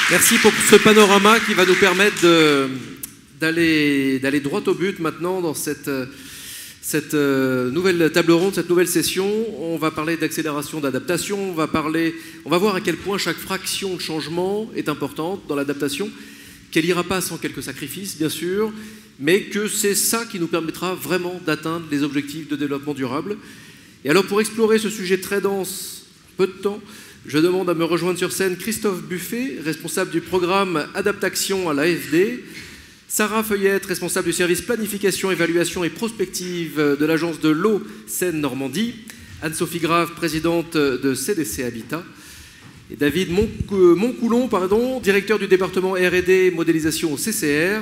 Merci pour ce panorama qui va nous permettre d'aller droit au but maintenant dans cette nouvelle table ronde, cette nouvelle session. On va parler d'accélération, d'adaptation, on va voir à quel point chaque fraction de changement est importante dans l'adaptation, qu'elle n'ira pas sans quelques sacrifices, bien sûr, mais que c'est ça qui nous permettra vraiment d'atteindre les objectifs de développement durable. Et alors, pour explorer ce sujet très dense, peu de temps, je demande à me rejoindre sur scène Christophe Buffet, responsable du programme Adaptation à l'AFD, Sarah Feuillette, responsable du service planification, évaluation et prospective de l'agence de l'eau Seine-Normandie, Anne-Sophie Grave, présidente de CDC Habitat, et David Moncoulon, directeur du département R&D modélisation au CCR,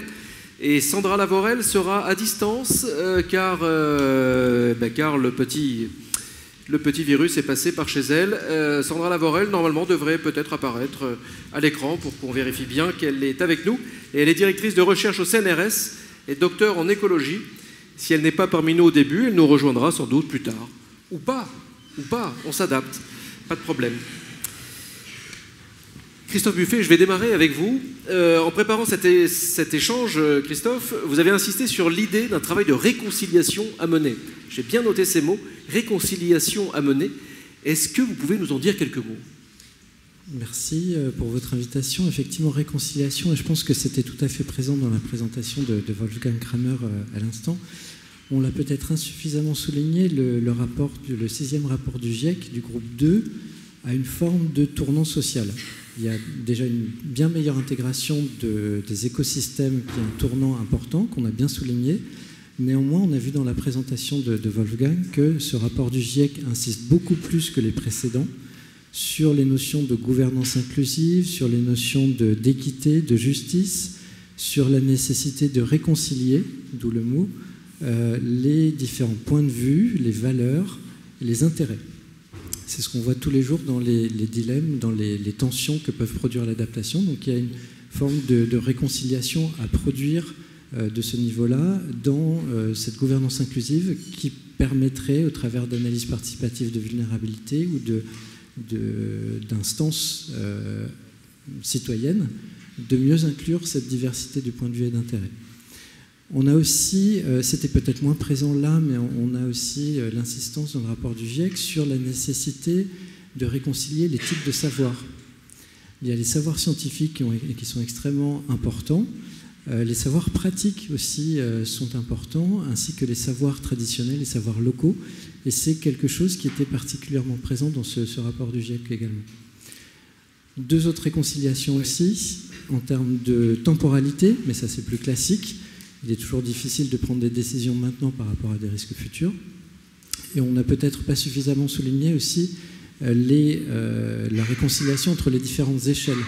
et Sandra Lavorel sera à distance car le petit virus est passé par chez elle. Sandra Lavorel, normalement, devrait peut-être apparaître à l'écran pour qu'on vérifie bien qu'elle est avec nous. Et elle est directrice de recherche au CNRS et docteur en écologie. Si elle n'est pas parmi nous au début, elle nous rejoindra sans doute plus tard. Ou pas, on s'adapte, pas de problème. Christophe Buffet, je vais démarrer avec vous. En préparant cet échange, Christophe, vous avez insisté sur l'idée d'un travail de réconciliation à mener. J'ai bien noté ces mots, réconciliation à mener. Est-ce que vous pouvez nous en dire quelques mots ? Merci pour votre invitation. Effectivement, réconciliation, et je pense que c'était tout à fait présent dans la présentation de Wolfgang Kramer à l'instant. On l'a peut-être insuffisamment souligné, le 6e rapport du GIEC, du groupe 2, a une forme de tournant social. Il y a déjà une bien meilleure intégration des écosystèmes qui est un tournant important qu'on a bien souligné. Néanmoins, on a vu dans la présentation de Wolfgang que ce rapport du GIEC insiste beaucoup plus que les précédents sur les notions de gouvernance inclusive, sur les notions d'équité, de justice, sur la nécessité de réconcilier, d'où le mot, les différents points de vue, les valeurs, les intérêts. C'est ce qu'on voit tous les jours dans les dilemmes, dans les tensions que peuvent produire l'adaptation. Donc il y a une forme de réconciliation à produire de ce niveau-là dans cette gouvernance inclusive qui permettrait, au travers d'analyses participatives de vulnérabilité ou d'instances citoyennes, de mieux inclure cette diversité de points de vue et d'intérêts. On a aussi, c'était peut-être moins présent là, mais on a aussi l'insistance dans le rapport du GIEC sur la nécessité de réconcilier les types de savoirs. Il y a les savoirs scientifiques qui sont extrêmement importants, les savoirs pratiques aussi sont importants, ainsi que les savoirs traditionnels, les savoirs locaux, et c'est quelque chose qui était particulièrement présent dans ce rapport du GIEC également. Deux autres réconciliations aussi, en termes de temporalité, mais ça c'est plus classique. Il est toujours difficile de prendre des décisions maintenant par rapport à des risques futurs. Et on n'a peut-être pas suffisamment souligné aussi la réconciliation entre les différentes échelles.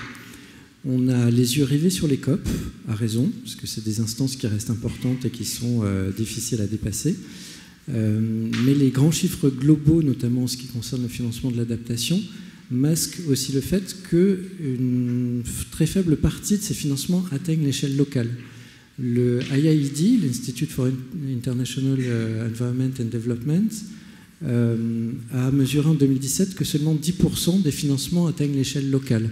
On a les yeux rivés sur les COP, à raison, parce que c'est des instances qui restent importantes et qui sont difficiles à dépasser. Mais les grands chiffres globaux, notamment en ce qui concerne le financement de l'adaptation, masquent aussi le fait qu'une très faible partie de ces financements atteignent l'échelle locale. Le IIED, l'Institute for International Environment and Development, a mesuré en 2017 que seulement 10% des financements atteignent l'échelle locale.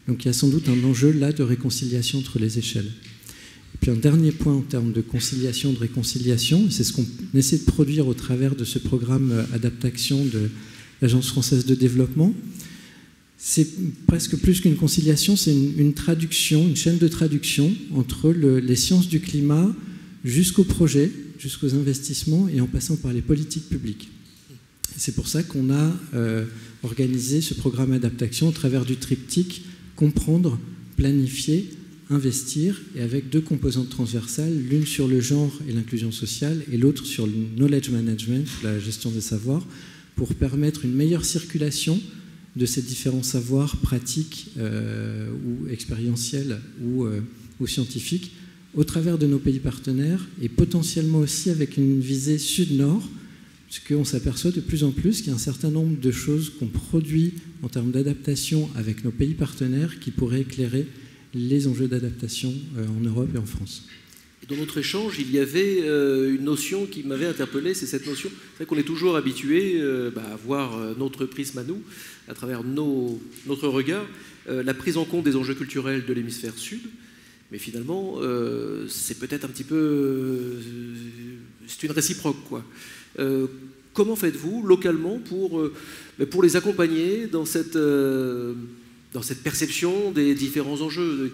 Donc il y a sans doute un enjeu là de réconciliation entre les échelles. Et puis un dernier point en termes de conciliation, de réconciliation, c'est ce qu'on essaie de produire au travers de ce programme Adaptation de l'Agence française de développement. C'est presque plus qu'une conciliation, c'est une traduction, une chaîne de traduction entre les sciences du climat jusqu'au projet, jusqu'aux investissements et en passant par les politiques publiques. C'est pour ça qu'on a organisé ce programme Adaptation au travers du triptyque comprendre, planifier, investir, et avec deux composantes transversales, l'une sur le genre et l'inclusion sociale et l'autre sur le knowledge management, la gestion des savoirs, pour permettre une meilleure circulation de ces différents savoirs pratiques ou expérientiels ou scientifiques au travers de nos pays partenaires et potentiellement aussi avec une visée sud-nord, puisqu'on s'aperçoit de plus en plus qu'il y a un certain nombre de choses qu'on produit en termes d'adaptation avec nos pays partenaires qui pourraient éclairer les enjeux d'adaptation en Europe et en France. Dans notre échange, il y avait une notion qui m'avait interpellé, c'est cette notion. C'est vrai qu'on est toujours habitué à voir notre prisme à nous, à travers notre regard, la prise en compte des enjeux culturels de l'hémisphère sud. Mais finalement, c'est peut-être un petit peu... c'est une réciproque, quoi. Comment faites-vous localement pour les accompagner dans cette perception des différents enjeux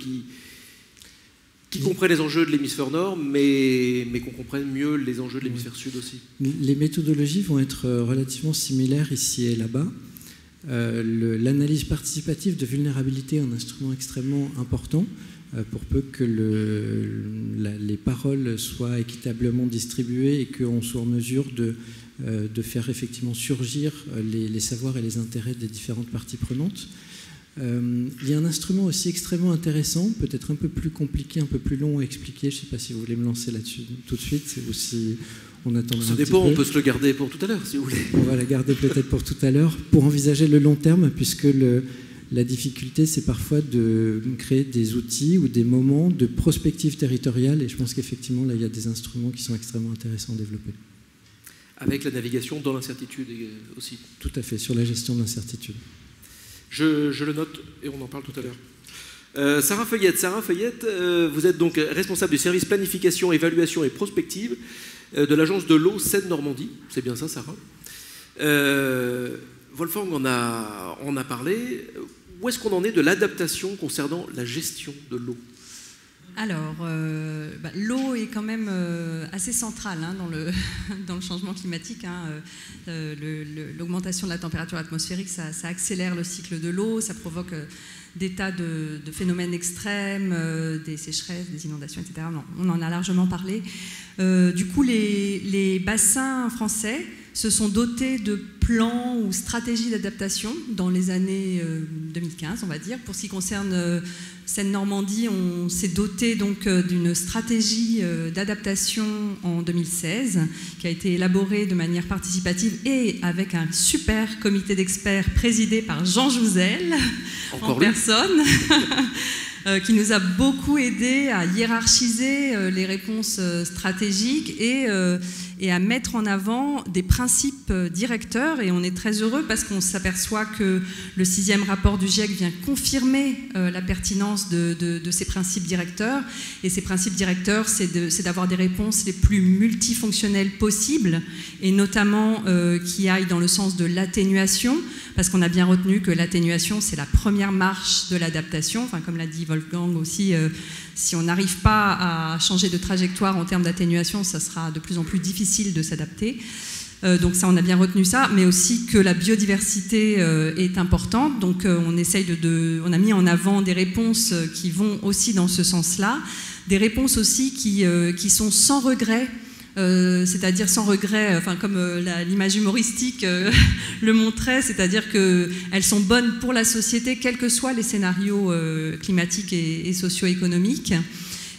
qui comprennent les enjeux de l'hémisphère nord, mais qu'on comprenne mieux les enjeux de l'hémisphère sud aussi? Les méthodologies vont être relativement similaires ici et là-bas. L'analyse participative de vulnérabilité est un instrument extrêmement important pour peu que les paroles soient équitablement distribuées et qu'on soit en mesure de faire effectivement surgir les savoirs et les intérêts des différentes parties prenantes. Il y a un instrument aussi extrêmement intéressant, peut-être un peu plus compliqué, un peu plus long à expliquer. Je ne sais pas si vous voulez me lancer là-dessus tout de suite ou si on attendra un petit peu. Ça dépend, on peut se le garder pour tout à l'heure si vous voulez. On va la garder peut-être pour tout à l'heure, pour envisager le long terme, puisque la difficulté, c'est parfois de créer des outils ou des moments de prospective territoriale, et je pense qu'effectivement, là, il y a des instruments qui sont extrêmement intéressants à développer. Avec la navigation dans l'incertitude aussi. Tout à fait, sur la gestion de l'incertitude. Je le note et on en parle tout à l'heure. Sarah Feuillette, vous êtes donc responsable du service planification, évaluation et prospective de l'agence de l'eau Seine-Normandie. C'est bien ça, Sarah. Wolfgang en a parlé. Où est-ce qu'on en est de l'adaptation concernant la gestion de l'eau? Alors, l'eau est quand même assez centrale dans le changement climatique. L'augmentation de la température atmosphérique, ça accélère le cycle de l'eau, ça provoque des tas de phénomènes extrêmes, des sécheresses, des inondations, etc. On en a largement parlé. Du coup, les bassins français se sont dotés de plans ou stratégies d'adaptation dans les années 2015, on va dire. Pour ce qui concerne Seine-Normandie, on s'est doté donc d'une stratégie d'adaptation en 2016 qui a été élaborée de manière participative et avec un super comité d'experts présidé par Jean Jouzel en personne. Qui nous a beaucoup aidé à hiérarchiser les réponses stratégiques et à mettre en avant des principes directeurs. Et on est très heureux parce qu'on s'aperçoit que le 6e rapport du GIEC vient confirmer la pertinence de ces principes directeurs. Et ces principes directeurs, c'est d'avoir des réponses les plus multifonctionnelles possibles, et notamment qui aillent dans le sens de l'atténuation, parce qu'on a bien retenu que l'atténuation, c'est la première marche de l'adaptation. Enfin, comme l'a dit Wolfgang aussi, si on n'arrive pas à changer de trajectoire en termes d'atténuation, ça sera de plus en plus difficile de s'adapter. Donc ça, on a bien retenu ça, mais aussi que la biodiversité est importante. Donc on a mis en avant des réponses qui vont aussi dans ce sens-là, des réponses aussi qui sont sans regret. C'est-à-dire sans regret, enfin comme l'image humoristique le montrait, c'est-à-dire qu'elles sont bonnes pour la société, quels que soient les scénarios climatiques et socio-économiques,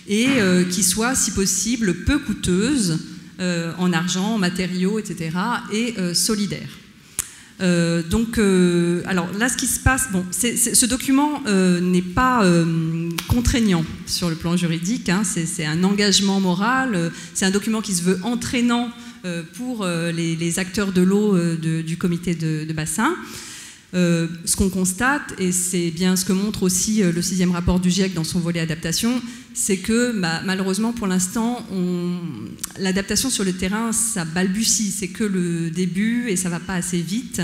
et qui soient, si possible, peu coûteuses en argent, en matériaux, etc., et solidaires. Alors là, ce qui se passe, ce document n'est pas contraignant sur le plan juridique, c'est un engagement moral, c'est un document qui se veut entraînant pour les acteurs de l'eau du comité de bassin. Ce qu'on constate, et c'est bien ce que montre aussi le 6e rapport du GIEC dans son volet adaptation, c'est que malheureusement pour l'instant, l'adaptation sur le terrain, ça balbutie, c'est que le début et ça ne va pas assez vite.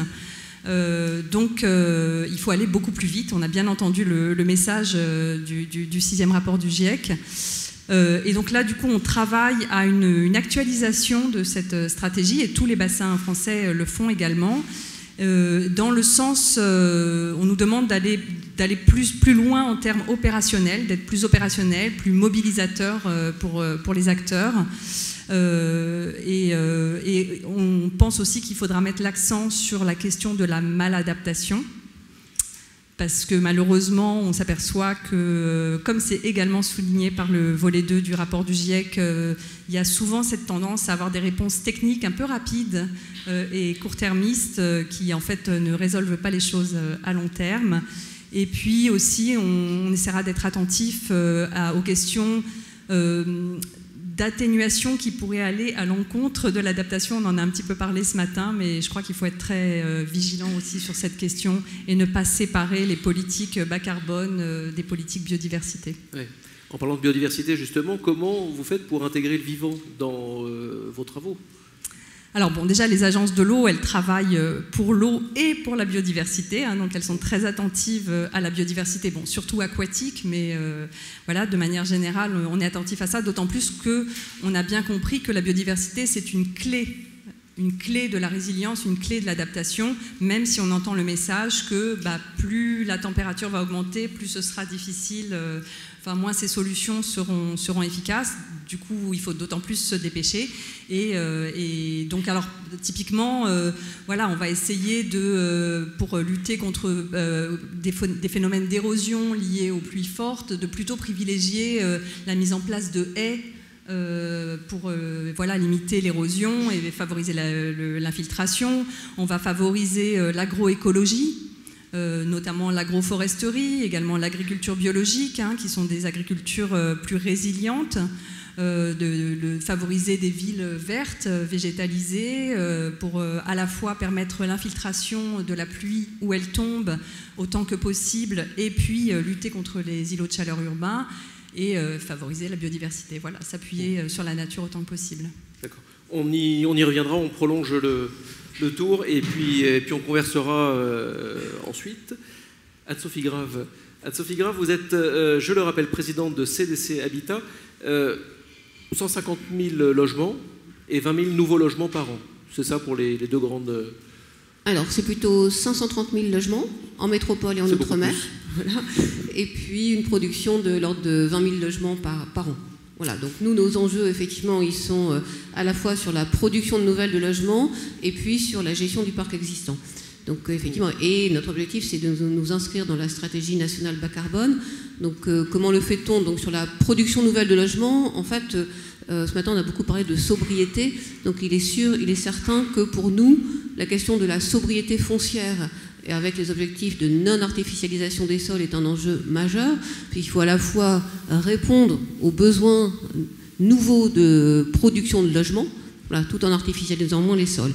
Il faut aller beaucoup plus vite. On a bien entendu le message du 6e rapport du GIEC. Et donc là, du coup, on travaille à une actualisation de cette stratégie, et tous les bassins français le font également. Dans le sens, on nous demande d'aller plus loin en termes opérationnels, d'être plus opérationnel, plus mobilisateur pour les acteurs. Et on pense aussi qu'il faudra mettre l'accent sur la question de la maladaptation, parce que malheureusement, on s'aperçoit que, comme c'est également souligné par le volet 2 du rapport du GIEC, il y a souvent cette tendance à avoir des réponses techniques un peu rapides et court-termistes qui, en fait, ne résolvent pas les choses à long terme. Et puis aussi, on essaiera d'être attentif aux questions d'atténuation qui pourrait aller à l'encontre de l'adaptation. On en a un petit peu parlé ce matin, mais je crois qu'il faut être très vigilant aussi sur cette question et ne pas séparer les politiques bas carbone des politiques biodiversité. Ouais. En parlant de biodiversité, justement, comment vous faites pour intégrer le vivant dans vos travaux ? Alors bon, déjà les agences de l'eau, elles travaillent pour l'eau et pour la biodiversité, hein, donc elles sont très attentives à la biodiversité, bon, surtout aquatique, mais voilà, de manière générale, on est attentif à ça, d'autant plus qu'on a bien compris que la biodiversité, c'est une clé de la résilience, une clé de l'adaptation, même si on entend le message que plus la température va augmenter, plus ce sera difficile, moins ces solutions seront efficaces. Du coup, il faut d'autant plus se dépêcher. Et donc, alors, typiquement, voilà, on va essayer pour lutter contre des phénomènes d'érosion liés aux pluies fortes, de plutôt privilégier la mise en place de haies pour voilà, limiter l'érosion et favoriser l'infiltration. On va favoriser l'agroécologie, notamment l'agroforesterie, également l'agriculture biologique, hein, qui sont des agricultures plus résilientes, de favoriser des villes vertes, végétalisées, pour à la fois permettre l'infiltration de la pluie où elle tombe autant que possible, et puis lutter contre les îlots de chaleur urbains, et favoriser la biodiversité. Voilà, s'appuyer sur la nature autant que possible. D'accord. On y reviendra, on prolonge le tour, et puis on conversera ensuite. Anne-Sophie Grave. Anne-Sophie Grave, vous êtes, je le rappelle, présidente de CDC Habitat. 150 000 logements et 20 000 nouveaux logements par an. C'est ça pour les deux grandes... Alors, c'est plutôt 530 000 logements en métropole et en outre-mer. Voilà. Et puis une production de l'ordre de 20 000 logements par an. Voilà, donc nous, nos enjeux, effectivement, ils sont à la fois sur la production de nouvelles de logements et puis sur la gestion du parc existant. Donc, effectivement, et notre objectif, c'est de nous inscrire dans la stratégie nationale bas carbone. Donc, comment le fait-on? Donc, sur la production nouvelle de logements, en fait, ce matin, on a beaucoup parlé de sobriété. Donc, il est certain que pour nous, la question de la sobriété foncière et avec les objectifs de non-artificialisation des sols est un enjeu majeur. Puis, il faut à la fois répondre aux besoins nouveaux de production de logements, voilà, tout en artificialisant moins les sols.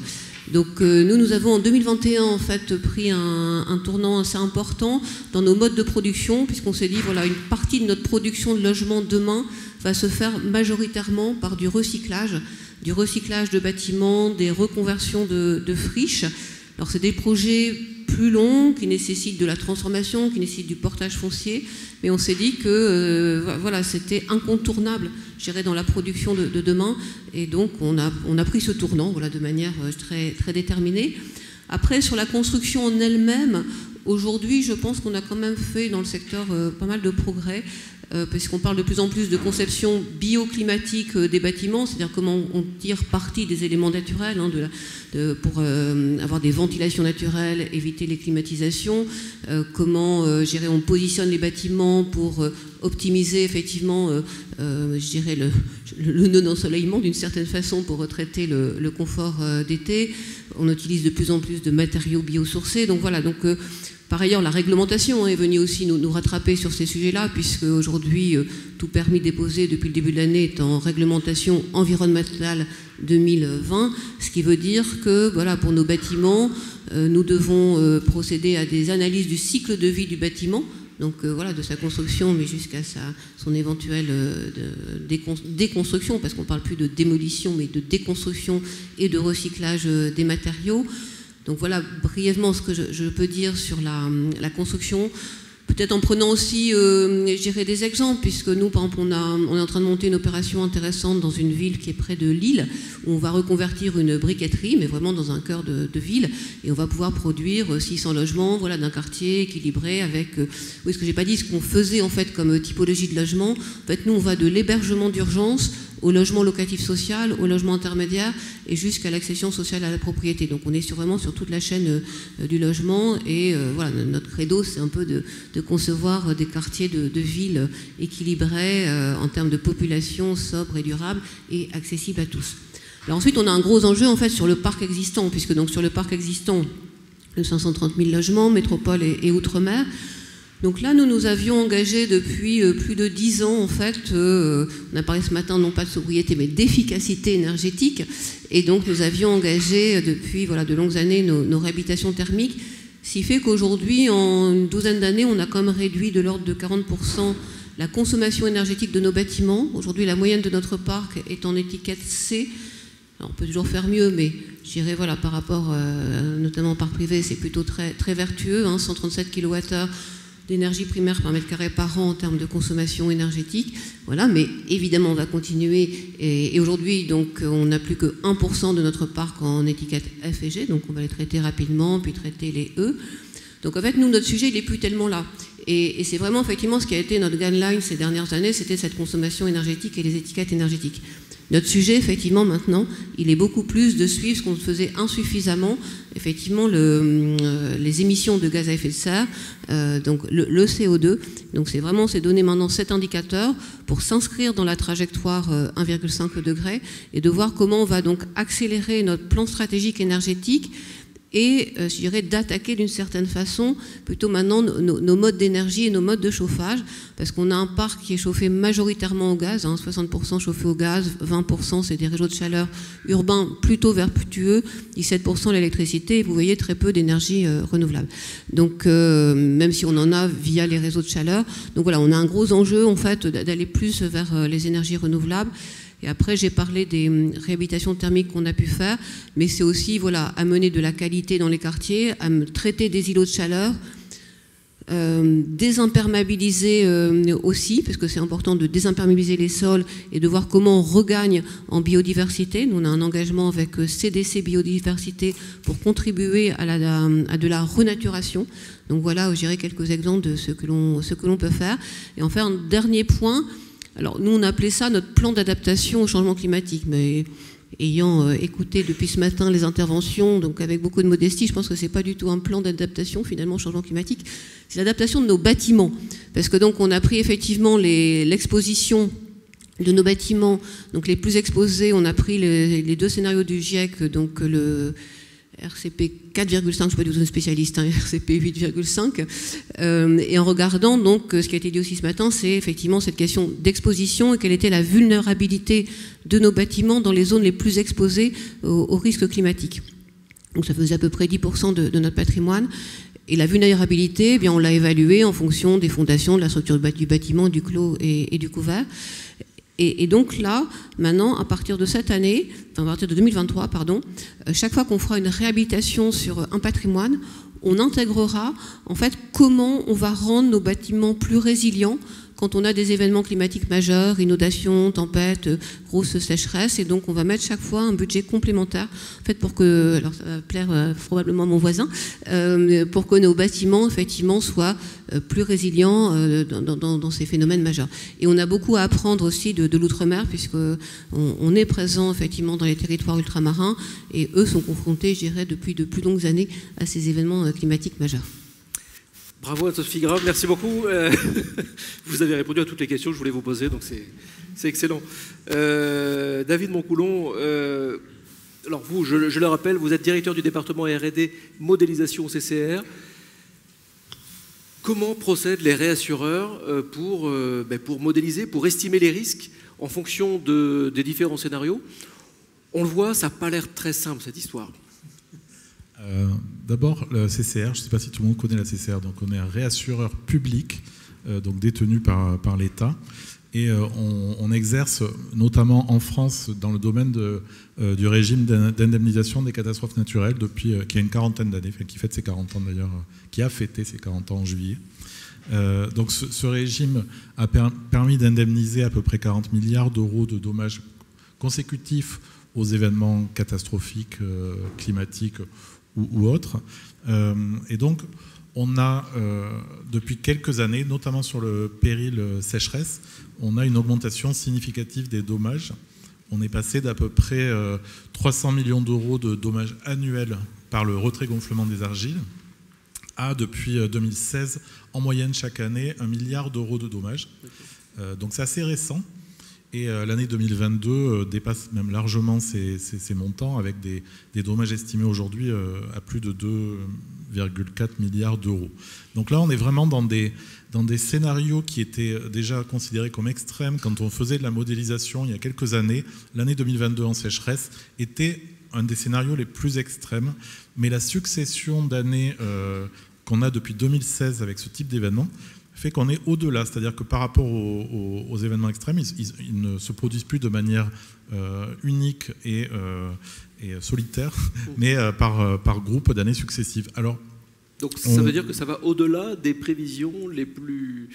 Donc nous avons en 2021 en fait pris un tournant assez important dans nos modes de production, puisqu'on s'est dit voilà, une partie de notre production de logements demain va se faire majoritairement par du recyclage de bâtiments, des reconversions de friches. Alors c'est des projets plus longs qui nécessitent de la transformation, qui nécessitent du portage foncier, mais on s'est dit que voilà, c'était incontournable, je dirais, dans la production de demain, et donc on a pris ce tournant, voilà, de manière très, très déterminée. Après, sur la construction en elle-même, aujourd'hui, je pense qu'on a quand même fait dans le secteur pas mal de progrès, puisqu'on parle de plus en plus de conception bioclimatique des bâtiments, c'est-à-dire comment on tire parti des éléments naturels hein, pour avoir des ventilations naturelles, éviter les climatisations, comment on positionne les bâtiments pour optimiser effectivement je dirais le non-ensoleillement d'une certaine façon pour retraiter le confort d'été. On utilise de plus en plus de matériaux biosourcés, donc voilà, donc par ailleurs, la réglementation est venue aussi nous rattraper sur ces sujets-là, puisque aujourd'hui, tout permis déposé depuis le début de l'année est en réglementation environnementale 2020, ce qui veut dire que voilà, pour nos bâtiments, nous devons procéder à des analyses du cycle de vie du bâtiment, donc voilà, de sa construction, mais jusqu'à son éventuelle déconstruction, parce qu'on ne parle plus de démolition, mais de déconstruction et de recyclage des matériaux. Donc voilà brièvement ce que je peux dire sur la construction, peut-être en prenant aussi je dirais des exemples, puisque nous par exemple on est en train de monter une opération intéressante dans une ville qui est près de Lille, où on va reconvertir une briqueterie, mais vraiment dans un cœur de ville, et on va pouvoir produire 600 logements, voilà, d'un quartier équilibré avec, oui, ce que j'ai pas dit, ce qu'on faisait en fait comme typologie de logement. En fait, nous on va de l'hébergement d'urgence au logement locatif social, au logement intermédiaire et jusqu'à l'accession sociale à la propriété. Donc on est vraiment sur toute la chaîne du logement, et voilà, notre credo c'est un peu de concevoir des quartiers de villes équilibrés en termes de population sobre et durable et accessible à tous. Alors ensuite on a un gros enjeu en fait sur le parc existant, puisque donc sur le parc existant, le 530 000 logements, métropole et outre-mer, Donc là, nous avions engagé depuis plus de 10 ans, en fait, on a parlé ce matin non pas de sobriété, mais d'efficacité énergétique. Et donc, nous avions engagé depuis de longues années nos réhabilitations thermiques, ce qui fait qu'aujourd'hui, en une douzaine d'années, on a quand même réduit de l'ordre de 40% la consommation énergétique de nos bâtiments. Aujourd'hui, la moyenne de notre parc est en étiquette C. Alors, on peut toujours faire mieux, mais je dirais, par rapport notamment au parc privé, c'est plutôt très, très vertueux, 137 kWh d'énergie primaire par mètre carré par an en termes de consommation énergétique. Voilà, mais évidemment, on va continuer. Et aujourd'hui, donc, on n'a plus que 1% de notre parc en étiquette F et G, donc on va les traiter rapidement, puis traiter les E. Donc, en fait, nous, notre sujet, il n'est plus tellement là. Et c'est vraiment, effectivement, ce qui a été notre guideline ces dernières années, c'était cette consommation énergétique et les étiquettes énergétiques. Notre sujet, effectivement, maintenant, il est beaucoup plus de suivre ce qu'on faisait insuffisamment, effectivement, les émissions de gaz à effet de serre, donc le CO2. Donc c'est vraiment, c'est donner maintenant cet indicateur pour s'inscrire dans la trajectoire 1,5 degré et de voir comment on va donc accélérer notre plan stratégique énergétique et, je dirais, d'attaquer d'une certaine façon plutôt maintenant nos modes d'énergie et nos modes de chauffage, parce qu'on a un parc qui est chauffé majoritairement au gaz, 60% chauffé au gaz, 20% c'est des réseaux de chaleur urbains plutôt vertueux, 17% l'électricité, et vous voyez très peu d'énergie renouvelable. Donc, même si on en a via les réseaux de chaleur, donc voilà, on a un gros enjeu en fait d'aller plus vers les énergies renouvelables. Et après, j'ai parlé des réhabilitations thermiques qu'on a pu faire, mais c'est aussi amener de la qualité dans les quartiers, à traiter des îlots de chaleur, désimperméabiliser aussi, parce que c'est important de désimperméabiliser les sols et de voir comment on regagne en biodiversité. Nous, on a un engagement avec CDC Biodiversité pour contribuer à de la renaturation. Donc voilà, je dirais quelques exemples de ce que l'on peut faire. Et enfin, un dernier point. Alors, nous, on appelait ça notre plan d'adaptation au changement climatique, mais ayant écouté depuis ce matin les interventions, donc avec beaucoup de modestie, je pense que ce n'est pas du tout un plan d'adaptation, finalement, au changement climatique, c'est l'adaptation de nos bâtiments. Parce que donc, on a pris effectivement l'exposition de nos bâtiments, donc les plus exposés, on a pris les deux scénarios du GIEC, donc le RCP 4,5, je ne suis pas du tout un spécialiste, RCP 8,5, et en regardant donc ce qui a été dit aussi ce matin, c'est effectivement cette question d'exposition et quelle était la vulnérabilité de nos bâtiments dans les zones les plus exposées aux risques climatiques. Donc ça faisait à peu près 10% de notre patrimoine. Et la vulnérabilité, eh bien, on l'a évaluée en fonction des fondations, de la structure du bâtiment, du clos et du couvert. Et donc là, maintenant, à partir de cette année, enfin à partir de 2023, chaque fois qu'on fera une réhabilitation sur un patrimoine, on intégrera en fait comment on va rendre nos bâtiments plus résilients quand on a des événements climatiques majeurs, inondations, tempêtes, grosses sécheresses, et donc on va mettre chaque fois un budget complémentaire, en fait pour que, alors ça va plaire probablement à mon voisin, pour que nos bâtiments effectivement soient plus résilients dans ces phénomènes majeurs. Et on a beaucoup à apprendre aussi de l'outre-mer, puisque on est présent effectivement dans les territoires ultramarins, et eux sont confrontés, je dirais, depuis de plus longues années à ces événements climatiques majeurs. Bravo à Sophie Grave, merci beaucoup. Vous avez répondu à toutes les questions que je voulais vous poser, donc c'est excellent. David Moncoulon, alors vous, je le rappelle, vous êtes directeur du département R&D modélisation au CCR. Comment procèdent les réassureurs pour modéliser, pour estimer les risques en fonction des différents scénarios? On le voit, ça n'a pas l'air très simple cette histoire. D'abord, le CCR, je ne sais pas si tout le monde connaît la CCR, donc on est un réassureur public, donc détenu par l'État, et on exerce notamment en France dans le domaine du régime d'indemnisation des catastrophes naturelles depuis qui a une quarantaine d'années, qui fête ses 40 ans d'ailleurs, qui a fêté ses 40 ans en juillet. Donc ce régime a permis d'indemniser à peu près 40 milliards d'euros de dommages consécutifs aux événements catastrophiques, climatiques ou autres. Et donc, on a, depuis quelques années, notamment sur le péril sécheresse, on a une augmentation significative des dommages. On est passé d'à peu près 300 millions d'euros de dommages annuels par le retrait-gonflement des argiles à, depuis 2016, en moyenne chaque année, 1 milliard d'euros de dommages. Donc c'est assez récent. Et l'année 2022 dépasse même largement ces montants, avec des dommages estimés aujourd'hui à plus de 2,4 milliards d'euros. Donc là, on est vraiment dans des scénarios qui étaient déjà considérés comme extrêmes quand on faisait de la modélisation il y a quelques années. L'année 2022 en sécheresse était un des scénarios les plus extrêmes, mais la succession d'années qu'on a depuis 2016 avec ce type d'événement fait qu'on est au-delà, c'est-à-dire que par rapport aux événements extrêmes, ils ne se produisent plus de manière unique et solitaire, mais par groupe d'années successives. Alors, donc ça veut dire que ça va au-delà des prévisions les plus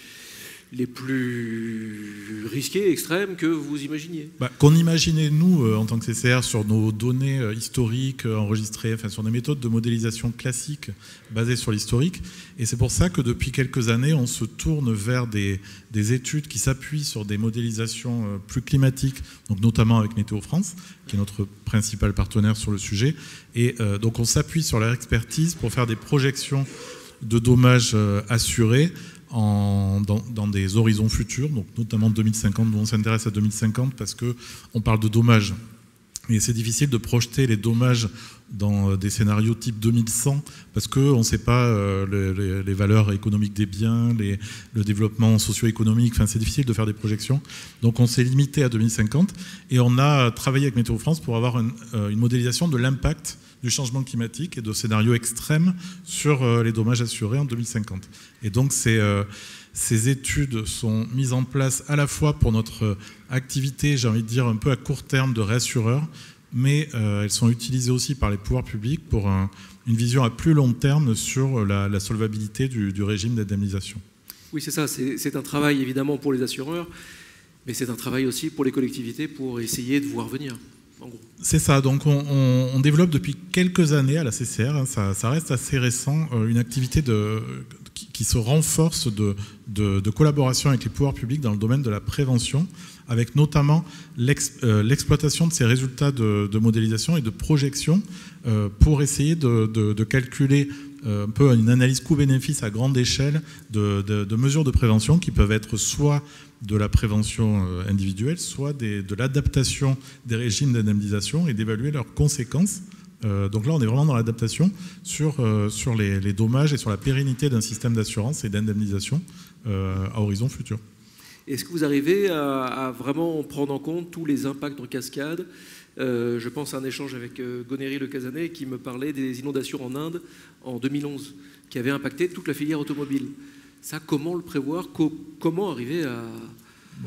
risquées, extrêmes que vous imaginiez? Qu'on imaginait, nous, en tant que CCR, sur nos données historiques enregistrées, enfin, sur des méthodes de modélisation classiques basées sur l'historique. Et c'est pour ça que depuis quelques années, on se tourne vers des études qui s'appuient sur des modélisations plus climatiques, donc notamment avec Météo France, qui est notre principal partenaire sur le sujet. Et donc on s'appuie sur leur expertise pour faire des projections de dommages assurés dans des horizons futurs, donc notamment 2050, dont on s'intéresse à 2050 parce qu'on parle de dommages. Et c'est difficile de projeter les dommages dans des scénarios type 2100 parce qu'on ne sait pas les valeurs économiques des biens, le développement socio-économique, enfin c'est difficile de faire des projections. Donc on s'est limité à 2050 et on a travaillé avec Météo France pour avoir une modélisation de l'impact du changement climatique et de scénarios extrêmes sur les dommages assurés en 2050. Et donc ces études sont mises en place à la fois pour notre activité, j'ai envie de dire un peu à court terme de réassureur, mais elles sont utilisées aussi par les pouvoirs publics pour une vision à plus long terme sur la solvabilité du régime d'indemnisation. Oui, c'est ça, c'est un travail évidemment pour les assureurs, mais c'est un travail aussi pour les collectivités pour essayer de voir venir. C'est ça, donc on développe depuis quelques années à la CCR, hein, ça reste assez récent, une activité qui se renforce de collaboration avec les pouvoirs publics dans le domaine de la prévention, avec notamment l'exploitation de ces résultats de modélisation et de projection pour essayer de calculer un peu une analyse coût-bénéfice à grande échelle de mesures de prévention qui peuvent être soit de la prévention individuelle, soit de l'adaptation des régimes d'indemnisation et d'évaluer leurs conséquences. Donc là, on est vraiment dans l'adaptation sur les dommages et sur la pérennité d'un système d'assurance et d'indemnisation à horizon futur. Est-ce que vous arrivez à vraiment prendre en compte tous les impacts en cascade? Je pense à un échange avec Gonéry Le Casanet qui me parlait des inondations en Inde en 2011, qui avaient impacté toute la filière automobile. Ça, comment le prévoir? Comment arriver à...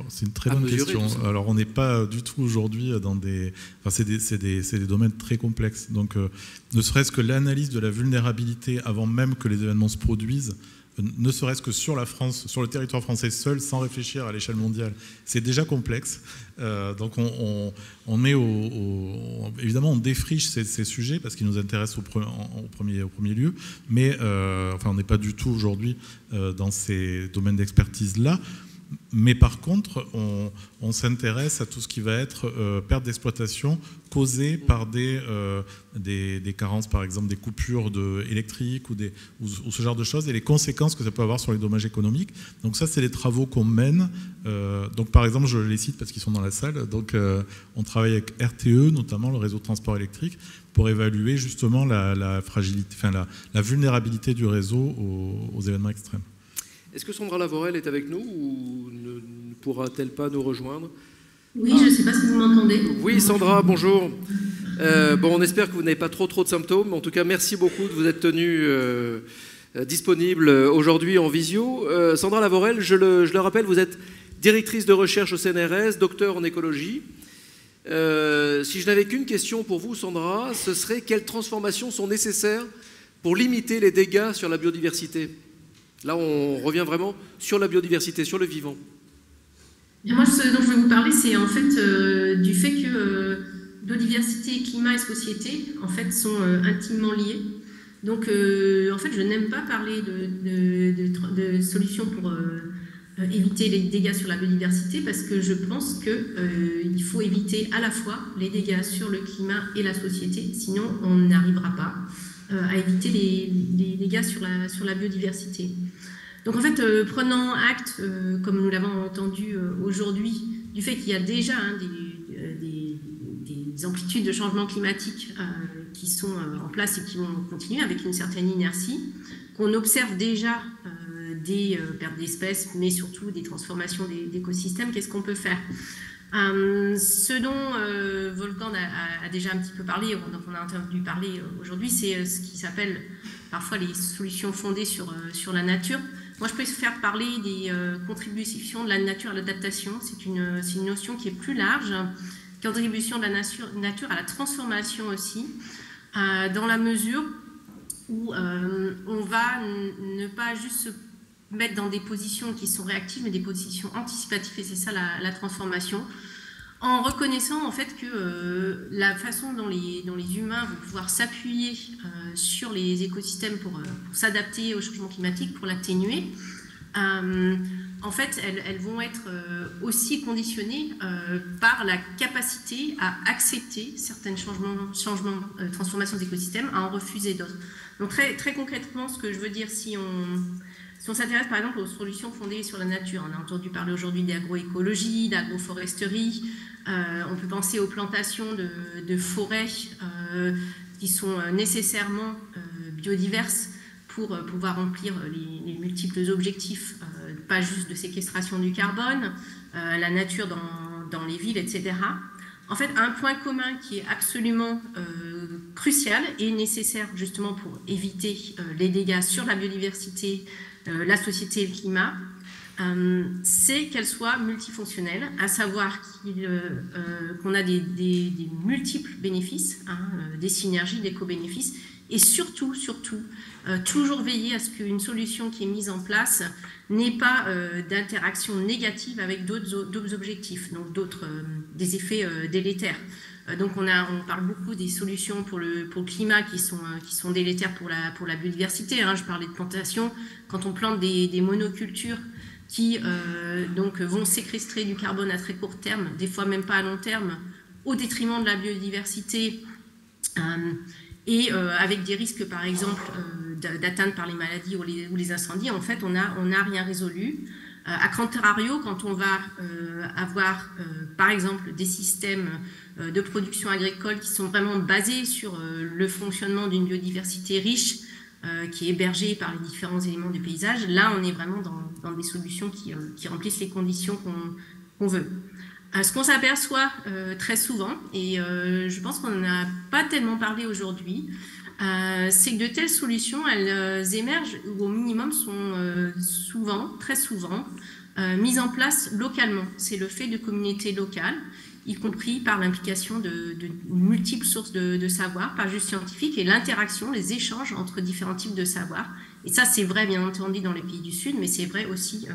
C'est une très bonne question. Alors, on n'est pas du tout aujourd'hui dans des... Enfin, c'est des domaines très complexes. Donc, ne serait-ce que l'analyse de la vulnérabilité avant même que les événements se produisent, ne serait-ce que sur la France, sur le territoire français seul, sans réfléchir à l'échelle mondiale, c'est déjà complexe. Donc, on met évidemment, on défriche ces sujets parce qu'ils nous intéressent au premier lieu, mais enfin, on n'est pas du tout aujourd'hui dans ces domaines d'expertise-là. Mais par contre, on s'intéresse à tout ce qui va être perte d'exploitation causée par des carences, par exemple des coupures électriques ou ce genre de choses, et les conséquences que ça peut avoir sur les dommages économiques. Donc ça, c'est les travaux qu'on mène. Donc par exemple, je les cite parce qu'ils sont dans la salle. Donc on travaille avec RTE, notamment le réseau de transport électrique, pour évaluer justement la fragilité, enfin la vulnérabilité du réseau aux événements extrêmes. Est-ce que Sandra Lavorel est avec nous ou ne pourra-t-elle pas nous rejoindre? Oui, je ne sais pas si vous m'entendez. Oui, Sandra, bonjour. Bon, on espère que vous n'avez pas trop de symptômes. En tout cas, merci beaucoup de vous être tenue disponible aujourd'hui en visio. Sandra Lavorel, je le rappelle, vous êtes directrice de recherche au CNRS, docteur en écologie. Si je n'avais qu'une question pour vous, Sandra, ce serait quelles transformations sont nécessaires pour limiter les dégâts sur la biodiversité? Là, on revient vraiment sur la biodiversité, sur le vivant. Et moi, ce dont je vais vous parler, c'est en fait du fait que biodiversité, climat et société, en fait, sont intimement liés. Donc, en fait, je n'aime pas parler de solutions pour éviter les dégâts sur la biodiversité, parce que je pense qu'il faut éviter à la fois les dégâts sur le climat et la société, sinon on n'arrivera pas à éviter les dégâts sur la biodiversité. Donc en fait, prenant acte, comme nous l'avons entendu aujourd'hui, du fait qu'il y a déjà des amplitudes de changement climatique qui sont en place et qui vont continuer avec une certaine inertie, qu'on observe déjà des pertes d'espèces, mais surtout des transformations d'écosystèmes, qu'est-ce qu'on peut faire? Ce dont Wolfgang a déjà un petit peu parlé, dont on a entendu parler aujourd'hui, c'est ce qui s'appelle parfois les solutions fondées sur la nature. Moi, je préfère parler des contributions de la nature à l'adaptation. C'est une notion qui est plus large, contribution de la nature à la transformation aussi, dans la mesure où on va ne pas juste se mettre dans des positions qui sont réactives, mais des positions anticipatives, et c'est ça la transformation, en reconnaissant en fait que la façon dont les humains vont pouvoir s'appuyer sur les écosystèmes pour s'adapter au changement climatique, pour l'atténuer, en fait, elles vont être aussi conditionnées par la capacité à accepter certains transformations des écosystèmes, à en refuser d'autres. Donc très concrètement, ce que je veux dire, si on s'intéresse par exemple aux solutions fondées sur la nature, on a entendu parler aujourd'hui d'agroécologie, d'agroforesterie, on peut penser aux plantations de forêts qui sont nécessairement biodiverses pour pouvoir remplir les multiples objectifs, pas juste de séquestration du carbone, la nature dans les villes, etc. En fait, un point commun qui est absolument crucial et nécessaire justement pour éviter les dégâts sur la biodiversité, la société et le climat, c'est qu'elle soit multifonctionnelle, à savoir qu'on a des multiples bénéfices, des synergies, des co-bénéfices, et surtout, toujours veiller à ce qu'une solution qui est mise en place n'ait pas d'interaction négative avec d'autres objectifs, donc des effets délétères. Donc on parle beaucoup des solutions pour le climat qui sont délétères pour la biodiversité. Je parlais de plantation. Quand on plante des monocultures qui vont séquestrer du carbone à très court terme, des fois même pas à long terme, au détriment de la biodiversité, et avec des risques par exemple d'atteinte par les maladies ou les incendies, en fait on n'a rien résolu. A contrario, quand on va avoir par exemple des systèmes de production agricole qui sont vraiment basés sur le fonctionnement d'une biodiversité riche qui est hébergée par les différents éléments du paysage, là on est vraiment dans des solutions qui remplissent les conditions qu'on veut. Ce qu'on s'aperçoit très souvent, et je pense qu'on n'en a pas tellement parlé aujourd'hui, c'est que de telles solutions, elles émergent ou au minimum sont très souvent, mises en place localement. C'est le fait de communautés locales, y compris par l'implication de multiples sources de savoir, pas juste scientifiques, et l'interaction, les échanges entre différents types de savoirs. Et ça, c'est vrai bien entendu dans les pays du Sud, mais c'est vrai aussi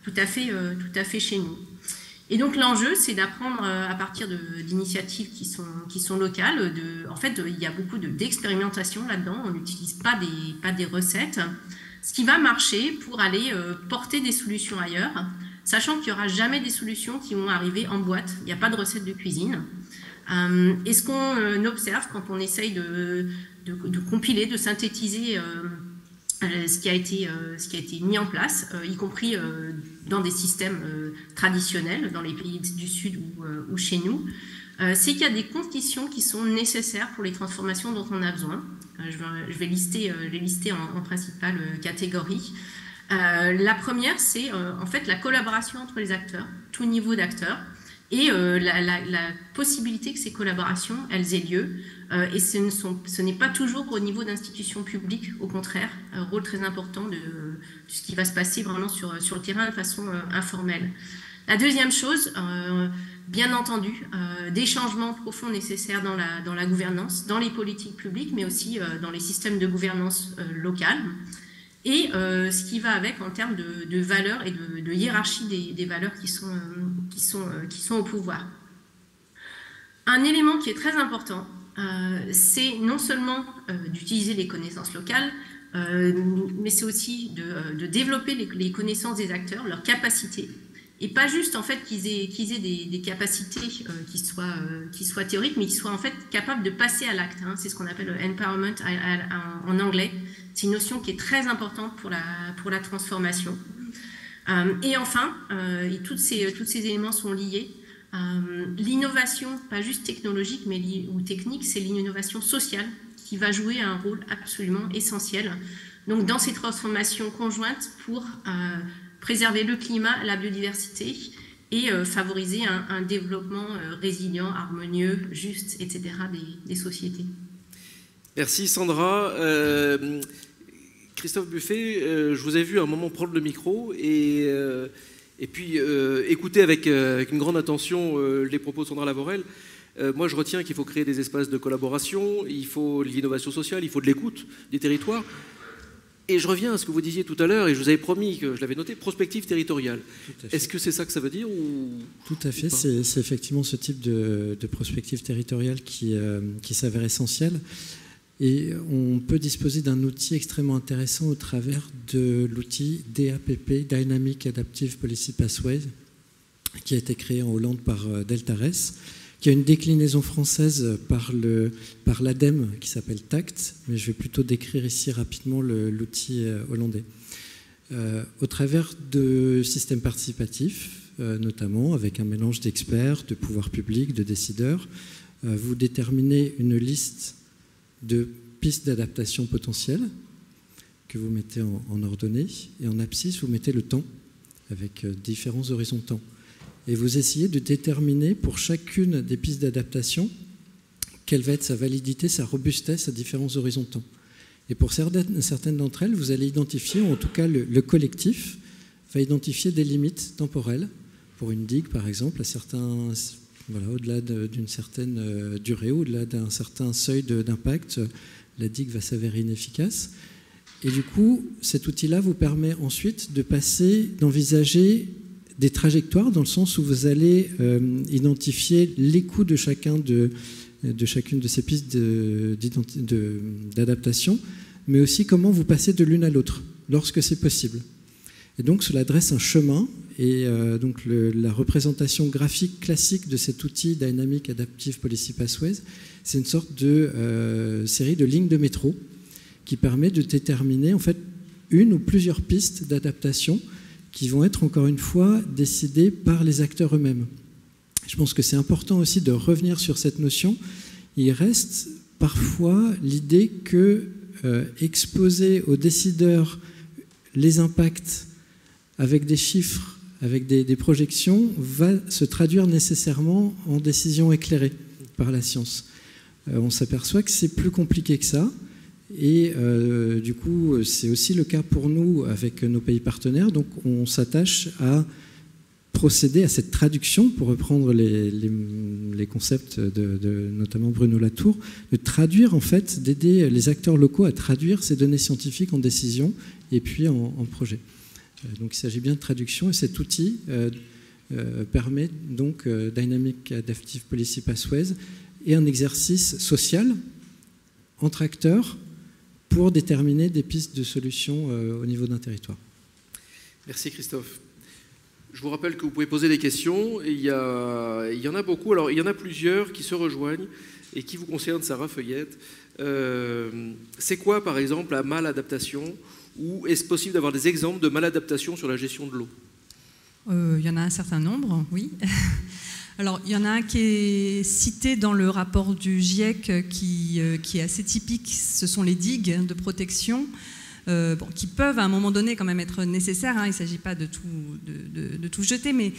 tout à fait chez nous. Et donc l'enjeu, c'est d'apprendre à partir d'initiatives qui sont locales. En fait, il y a beaucoup d'expérimentation là-dedans. On n'utilise pas des recettes. Ce qui va marcher pour aller porter des solutions ailleurs, sachant qu'il n'y aura jamais des solutions qui vont arriver en boîte. Il n'y a pas de recette de cuisine. Et ce qu'on observe quand on essaye de compiler, de synthétiser ce qui a été mis en place, y compris dans des systèmes traditionnels, dans les pays du Sud ou chez nous, c'est qu'il y a des conditions qui sont nécessaires pour les transformations dont on a besoin. Je vais les lister en principales catégories. La première, c'est en fait la collaboration entre les acteurs, tout niveau d'acteurs, et la possibilité que ces collaborations, elles aient lieu. Et ce n'est pas toujours au niveau d'institutions publiques, au contraire, un rôle très important de ce qui va se passer vraiment sur le terrain de façon informelle. La deuxième chose, bien entendu, des changements profonds nécessaires dans la gouvernance, dans les politiques publiques, mais aussi dans les systèmes de gouvernance locales, et ce qui va avec en termes de valeurs et de hiérarchie des valeurs qui sont au pouvoir. Un élément qui est très important, c'est non seulement d'utiliser les connaissances locales, mais c'est aussi de développer les connaissances des acteurs, leurs capacités, et pas juste en fait qu'ils aient des capacités qui soient théoriques, mais qu'ils soient en fait capables de passer à l'acte. Hein. C'est ce qu'on appelle le empowerment en anglais. C'est une notion qui est très importante pour la transformation. Et enfin, tous ces éléments sont liés. L'innovation, pas juste technologique ou technique, c'est l'innovation sociale qui va jouer un rôle absolument essentiel. Donc dans ces transformations conjointes pour préserver le climat, la biodiversité et favoriser un développement résilient, harmonieux, juste, etc. des sociétés. Merci Sandra. Christophe Buffet, je vous ai vu à un moment prendre le micro et puis écouter avec une grande attention les propos de Sandra Lavorel. Moi, je retiens qu'il faut créer des espaces de collaboration, il faut de l'innovation sociale, il faut de l'écoute des territoires. Et je reviens à ce que vous disiez tout à l'heure, et je vous avais promis, que je l'avais noté, prospective territoriale. Est-ce que c'est ça que ça veut dire ou... Tout à fait, c'est effectivement ce type de prospective territoriale qui s'avère essentiel. Et on peut disposer d'un outil extrêmement intéressant au travers de l'outil DAPP, Dynamic Adaptive Policy Pathways, qui a été créé en Hollande par Deltares, qui a une déclinaison française par l'ADEME qui s'appelle TACT, mais je vais plutôt décrire ici rapidement l'outil hollandais. Au travers de systèmes participatifs, notamment avec un mélange d'experts, de pouvoirs publics, de décideurs, vous déterminez une liste de pistes d'adaptation potentielles que vous mettez en ordonnée, et en abscisse, vous mettez le temps, avec différents horizons de temps. Et vous essayez de déterminer pour chacune des pistes d'adaptation quelle va être sa validité, sa robustesse à différents horizons de temps. Et pour certaines d'entre elles, vous allez identifier, ou en tout cas le collectif va identifier des limites temporelles. Pour une digue, par exemple, au-delà d'une certaine durée, au-delà d'un certain seuil d'impact, la digue va s'avérer inefficace. Et du coup, cet outil-là vous permet ensuite d'envisager des trajectoires, dans le sens où vous allez identifier les coûts de chacune de ces pistes d'adaptation, mais aussi comment vous passez de l'une à l'autre, lorsque c'est possible. Et donc cela dresse un chemin, et donc la représentation graphique classique de cet outil Dynamic Adaptive Policy Pathways, c'est une sorte de série de lignes de métro qui permet de déterminer en fait une ou plusieurs pistes d'adaptation qui vont être encore une fois décidées par les acteurs eux-mêmes. Je pense que c'est important aussi de revenir sur cette notion. Il reste parfois l'idée que exposer aux décideurs les impacts avec des chiffres, avec des projections, va se traduire nécessairement en décisions éclairées par la science. On s'aperçoit que c'est plus compliqué que ça. Et du coup, c'est aussi le cas pour nous avec nos pays partenaires. Donc on s'attache à procéder à cette traduction, pour reprendre les concepts de notamment Bruno Latour, de traduire en fait, d'aider les acteurs locaux à traduire ces données scientifiques en décisions et puis en projets. Donc il s'agit bien de traduction, et cet outil permet donc Dynamic Adaptive Policy Pathways et un exercice social entre acteurs pour déterminer des pistes de solutions au niveau d'un territoire. Merci Christophe. Je vous rappelle que vous pouvez poser des questions. Il y en a beaucoup. Alors, il y en a plusieurs qui se rejoignent et qui vous concernent, Sarah Feuillette. C'est quoi, par exemple, la maladaptation, ou est-ce possible d'avoir des exemples de maladaptation sur la gestion de l'eau ? Il y en a un certain nombre, oui. Alors, il y en a un qui est cité dans le rapport du GIEC qui est assez typique. Ce sont les digues de protection. Qui peuvent à un moment donné quand même être nécessaires, hein. Il ne s'agit pas de tout jeter, mais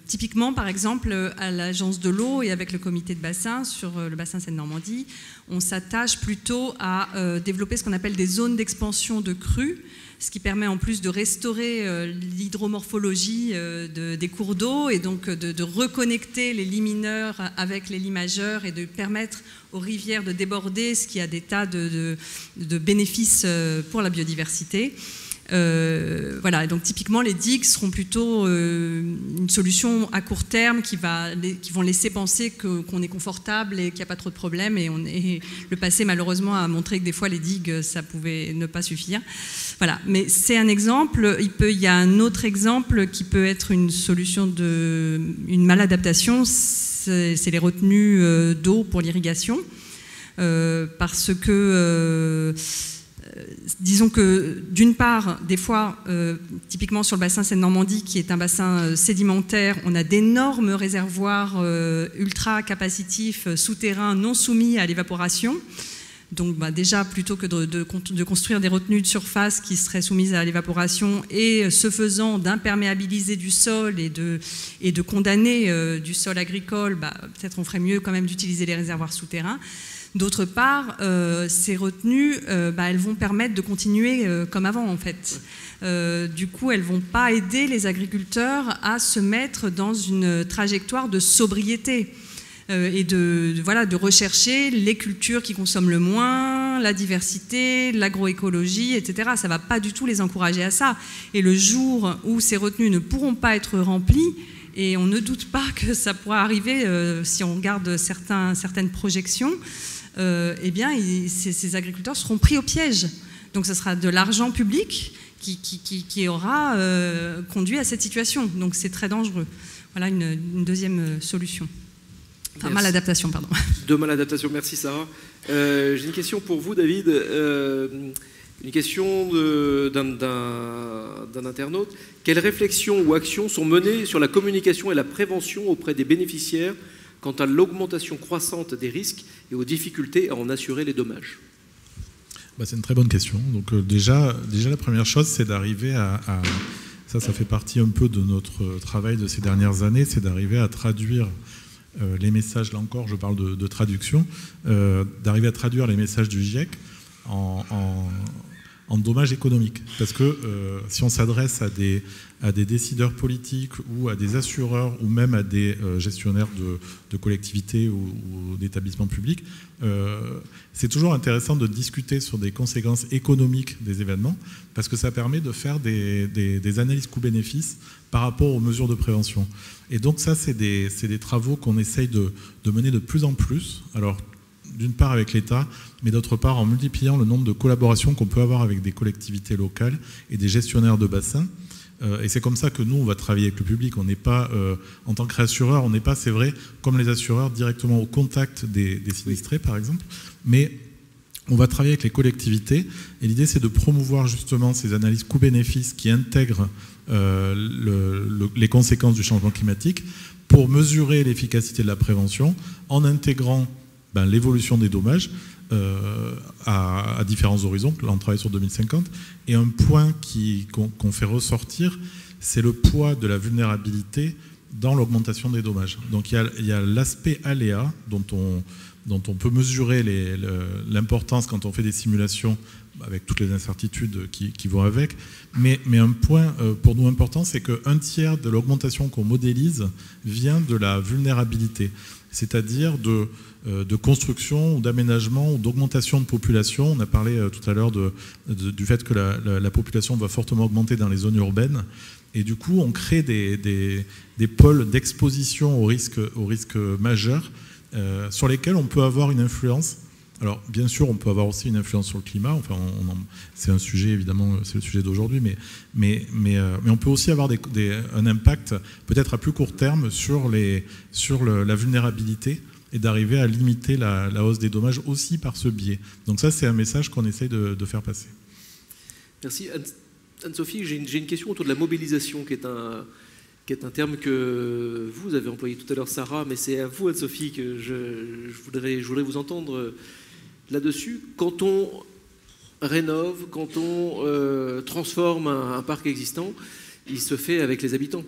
typiquement, par exemple, à l'agence de l'eau et avec le comité de bassin, sur le bassin Seine-Normandie, on s'attache plutôt à développer ce qu'on appelle des zones d'expansion de crues, ce qui permet en plus de restaurer l'hydromorphologie des cours d'eau, et donc de reconnecter les lits mineurs avec les lits majeurs et de permettre aux rivières de déborder, ce qui a des tas de bénéfices pour la biodiversité. Voilà, donc typiquement les digues seront plutôt une solution à court terme qui vont laisser penser qu'on est confortable et qu'il n'y a pas trop de problèmes. Et le passé malheureusement a montré que des fois les digues ça pouvait ne pas suffire. Voilà, mais c'est un exemple. Il y a un autre exemple qui peut être une solution une maladaptation, c'est les retenues d'eau pour l'irrigation, parce que disons que d'une part, des fois, typiquement sur le bassin Seine-Normandie, qui est un bassin sédimentaire, on a d'énormes réservoirs ultra capacitifs souterrains non soumis à l'évaporation. Donc déjà, plutôt que de construire des retenues de surface qui seraient soumises à l'évaporation et ce faisant d'imperméabiliser du sol et de condamner du sol agricole, peut-être on ferait mieux quand même d'utiliser les réservoirs souterrains. D'autre part, ces retenues, elles vont permettre de continuer comme avant en fait. Du coup, elles ne vont pas aider les agriculteurs à se mettre dans une trajectoire de sobriété et de rechercher les cultures qui consomment le moins, la diversité, l'agroécologie, etc. Ça ne va pas du tout les encourager à ça. Et le jour où ces retenues ne pourront pas être remplies, et on ne doute pas que ça pourra arriver si on regarde certaines projections, eh bien, ces agriculteurs seront pris au piège. Donc, ce sera de l'argent public qui aura conduit à cette situation. Donc, c'est très dangereux. Voilà une deuxième solution. Enfin, maladaptation, pardon. De maladaptation, merci Sarah. J'ai une question pour vous, David. Une question d'un internaute. Quelles réflexions ou actions sont menées sur la communication et la prévention auprès des bénéficiaires quant à l'augmentation croissante des risques et aux difficultés à en assurer les dommages? C'est une très bonne question. Donc déjà la première chose, c'est d'arriver à ça fait partie un peu de notre travail de ces dernières années, c'est d'arriver à traduire les messages, là encore je parle de traduction, d'arriver à traduire les messages du GIEC en dommages économiques. Parce que si on s'adresse à des décideurs politiques ou à des assureurs ou même à des gestionnaires de collectivités ou d'établissements publics, c'est toujours intéressant de discuter sur des conséquences économiques des événements parce que ça permet de faire des analyses coûts-bénéfices par rapport aux mesures de prévention. Et donc ça, c'est des travaux qu'on essaye de mener de plus en plus. Alors, d'une part avec l'État, mais d'autre part en multipliant le nombre de collaborations qu'on peut avoir avec des collectivités locales et des gestionnaires de bassins. Et c'est comme ça que nous, on va travailler avec le public. On n'est pas, en tant que réassureur, on n'est pas, c'est vrai, comme les assureurs, directement au contact des sinistrés, par exemple, mais on va travailler avec les collectivités. Et l'idée, c'est de promouvoir justement ces analyses coûts-bénéfices qui intègrent les conséquences du changement climatique pour mesurer l'efficacité de la prévention en intégrant l'évolution des dommages à différents horizons. Là, on travaille sur 2050. Et un point qu'on fait ressortir, c'est le poids de la vulnérabilité dans l'augmentation des dommages. Donc il y a l'aspect aléa dont on peut mesurer l'importance quand on fait des simulations avec toutes les incertitudes qui vont avec. Mais un point pour nous important, c'est qu'un tiers de l'augmentation qu'on modélise vient de la vulnérabilité, c'est-à-dire de construction ou d'aménagement ou d'augmentation de population. On a parlé tout à l'heure du fait que la population va fortement augmenter dans les zones urbaines. Et du coup, on crée des pôles d'exposition aux risques majeurs sur lesquels on peut avoir une influence. Alors, bien sûr, on peut avoir aussi une influence sur le climat. Enfin, c'est un sujet, évidemment, c'est le sujet d'aujourd'hui, mais on peut aussi avoir un impact, peut-être à plus court terme, sur la vulnérabilité et d'arriver à limiter la hausse des dommages aussi par ce biais. Donc ça, c'est un message qu'on essaye de faire passer. Merci. Anne-Sophie, j'ai une question autour de la mobilisation, qui est un terme que vous avez employé tout à l'heure, Sarah, mais c'est à vous, Anne-Sophie, que je voudrais vous entendre là-dessus. Quand on rénove, quand on transforme un parc existant, il se fait avec les habitants.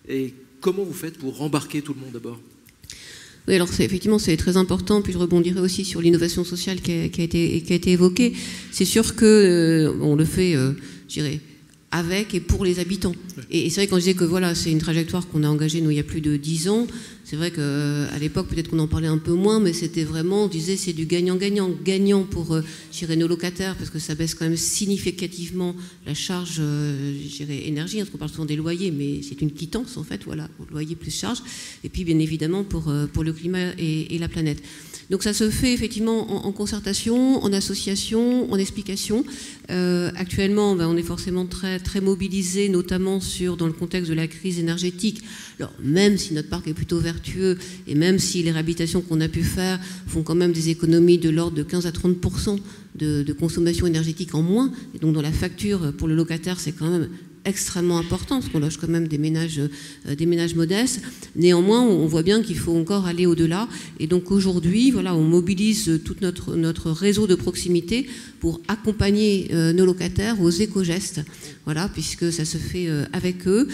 Et comment vous faites pour embarquer tout le monde d'abord ? Oui, alors effectivement, c'est très important. Puis je rebondirai aussi sur l'innovation sociale qui a été évoquée. C'est sûr qu'on le fait, je dirais, avec et pour les habitants. Et c'est vrai, quand je disais que voilà, c'est une trajectoire qu'on a engagée, nous, il y a plus de 10 ans, c'est vrai qu'à l'époque, peut-être qu'on en parlait un peu moins, mais c'était vraiment, on disait, c'est du gagnant-gagnant. Gagnant pour, nos locataires, parce que ça baisse quand même significativement la charge, énergie, parce qu'on parle souvent des loyers, mais c'est une quittance, en fait, voilà, loyer plus charge. Et puis, bien évidemment, pour le climat et la planète. Donc ça se fait effectivement en concertation, en association, en explication. Actuellement, on est forcément très, très mobilisé, notamment dans le contexte de la crise énergétique. Alors même si notre parc est plutôt vertueux et même si les réhabilitations qu'on a pu faire font quand même des économies de l'ordre de 15 à 30% de consommation énergétique en moins, et donc dans la facture pour le locataire, c'est quand même extrêmement important, parce qu'on loge quand même des ménages modestes. Néanmoins, on voit bien qu'il faut encore aller au-delà. Et donc aujourd'hui, voilà, on mobilise tout notre réseau de proximité pour accompagner nos locataires aux éco-gestes. Voilà, puisque ça se fait avec eux.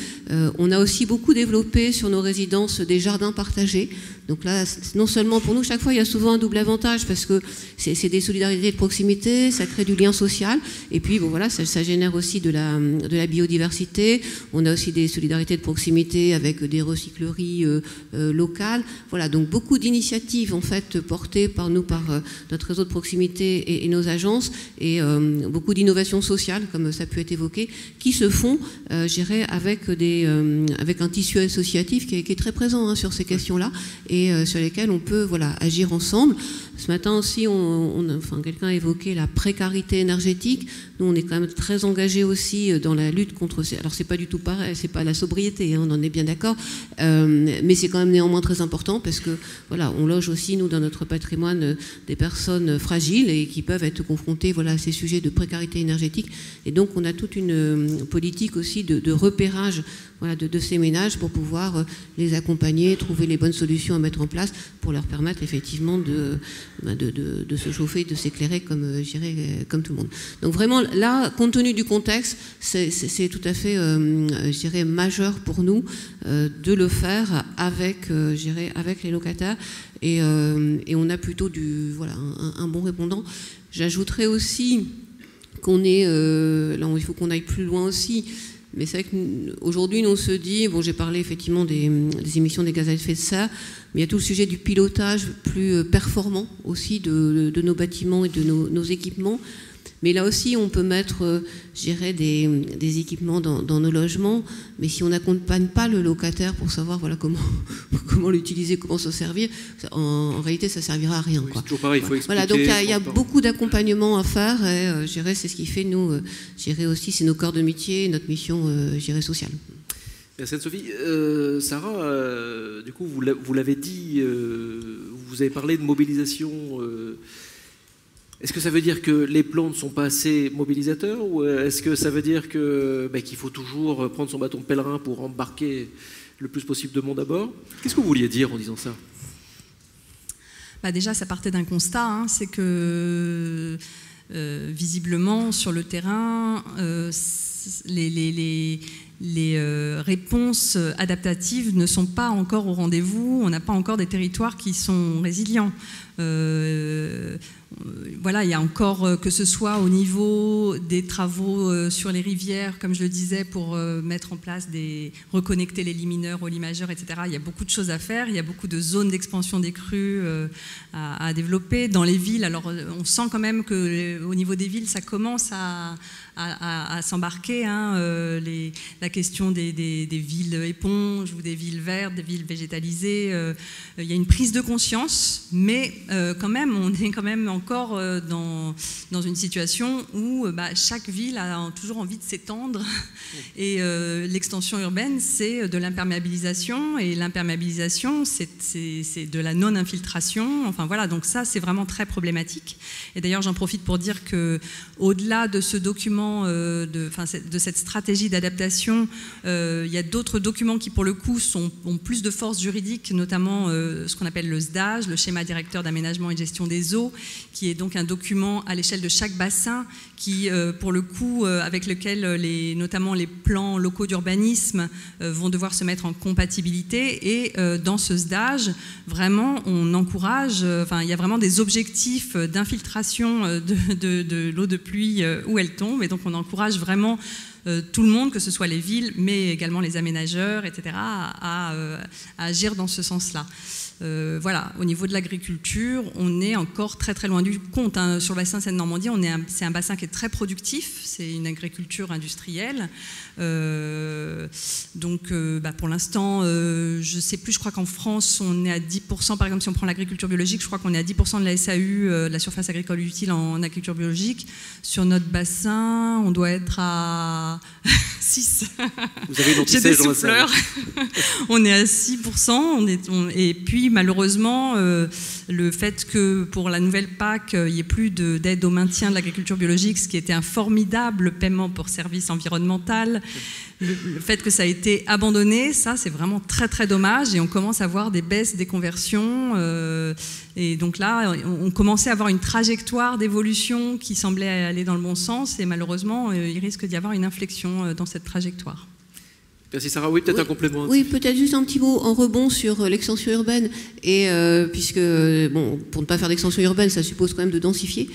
On a aussi beaucoup développé sur nos résidences des jardins partagés. Donc là, non seulement pour nous, chaque fois, il y a souvent un double avantage, parce que c'est des solidarités de proximité, ça crée du lien social, et puis bon, voilà, ça génère aussi de la biodiversité. On a aussi des solidarités de proximité avec des recycleries locales. Voilà, donc beaucoup d'initiatives en fait portées par nous, par notre réseau de proximité et nos agences, et beaucoup d'innovations sociales, comme ça a pu être évoqué, qui se font, je dirais, avec un tissu associatif qui est très présent sur ces questions-là, et sur lesquels on peut agir ensemble. Ce matin aussi, quelqu'un a évoqué la précarité énergétique. Nous, on est quand même très engagés aussi dans la lutte contre... Alors, c'est pas du tout pareil, c'est pas la sobriété, on en est bien d'accord, mais c'est quand même néanmoins très important, parce que, voilà, on loge aussi, nous, dans notre patrimoine, des personnes fragiles et qui peuvent être confrontées, à ces sujets de précarité énergétique. Et donc, on a toute une politique aussi de repérage, de ces ménages, pour pouvoir les accompagner, trouver les bonnes solutions à mettre en place pour leur permettre effectivement de se chauffer, de s'éclairer comme tout le monde. Donc vraiment, là, compte tenu du contexte, c'est tout à fait, majeur pour nous de le faire avec les locataires, et on a plutôt un bon répondant. J'ajouterais aussi qu'on est, là, il faut qu'on aille plus loin aussi. Mais c'est vrai qu'aujourd'hui, on se dit, j'ai parlé effectivement des émissions des gaz à effet de serre, mais il y a tout le sujet du pilotage plus performant aussi de nos bâtiments et de nos équipements. Mais là aussi, on peut mettre, des équipements dans nos logements, mais si on n'accompagne pas le locataire pour savoir comment l'utiliser, comment s'en servir, en réalité, ça ne servira à rien. Oui, c'est toujours pareil, il faut expliquer. Donc il y a beaucoup d'accompagnement à faire, et c'est ce qui fait, nous, aussi, c'est nos corps de métier, notre mission sociale. Merci Anne-Sophie. Sarah, du coup, vous l'avez dit, vous avez parlé de mobilisation. Est-ce que ça veut dire que les plans ne sont pas assez mobilisateurs, ou est-ce que ça veut dire qu'il faut toujours prendre son bâton de pèlerin pour embarquer le plus possible de monde à bord? Qu'est-ce que vous vouliez dire en disant ça? Déjà, ça partait d'un constat, c'est que visiblement, sur le terrain, les réponses adaptatives ne sont pas encore au rendez-vous. On n'a pas encore des territoires qui sont résilients. Il y a encore, que ce soit au niveau des travaux sur les rivières, comme je le disais, pour mettre en place reconnecter les lits mineurs aux lits majeurs, etc. Il y a beaucoup de choses à faire. Il y a beaucoup de zones d'expansion des crues à développer. Dans les villes, alors on sent quand même qu'au niveau des villes, ça commence à s'embarquer. La question des villes éponges ou des villes vertes, des villes végétalisées. Il y a une prise de conscience, mais quand même, on est quand même encore dans une situation où chaque ville a toujours envie de s'étendre. Et l'extension urbaine, c'est de l'imperméabilisation. Et l'imperméabilisation, c'est de la non-infiltration. Donc ça, c'est vraiment très problématique. Et d'ailleurs, j'en profite pour dire qu'au-delà de ce document, de cette stratégie d'adaptation, il y a d'autres documents qui, pour le coup, ont plus de force juridique, notamment ce qu'on appelle le SDAGE, le schéma directeur d'aménagement et de gestion des eaux, qui est donc un document à l'échelle de chaque bassin qui, pour le coup, avec lequel notamment les plans locaux d'urbanisme vont devoir se mettre en compatibilité. Et dans ce SDAGE, vraiment, on encourage, il y a vraiment des objectifs d'infiltration de l'eau de pluie où elle tombe, et donc on encourage vraiment tout le monde, que ce soit les villes, mais également les aménageurs, etc., à agir dans ce sens-là. Voilà, au niveau de l'agriculture, on est encore très très loin du compte. Hein. Sur le bassin Seine-Normandie, c'est un bassin qui est très productif, c'est une agriculture industrielle. Donc pour l'instant, je ne sais plus, je crois qu'en France, on est à 10%, par exemple, si on prend l'agriculture biologique, je crois qu'on est à 10% de la SAU, de la surface agricole utile en agriculture biologique. Sur notre bassin, on doit être à 6. Vous avez J'ai des souffleurs. On est à 6%. Et puis, malheureusement, le fait que pour la nouvelle PAC, il n'y ait plus d'aide au maintien de l'agriculture biologique, ce qui était un formidable paiement pour service environnemental, le fait que ça a été abandonné, ça c'est vraiment très très dommage, et on commence à voir des baisses des conversions, et donc là on commençait à avoir une trajectoire d'évolution qui semblait aller dans le bon sens, et malheureusement il risque d'y avoir une inflexion dans cette trajectoire. Merci Sarah. Oui, peut-être un complément. Oui, peut-être juste un petit mot en rebond sur l'extension urbaine, et puisque, bon, pour ne pas faire d'extension urbaine, ça suppose quand même de densifier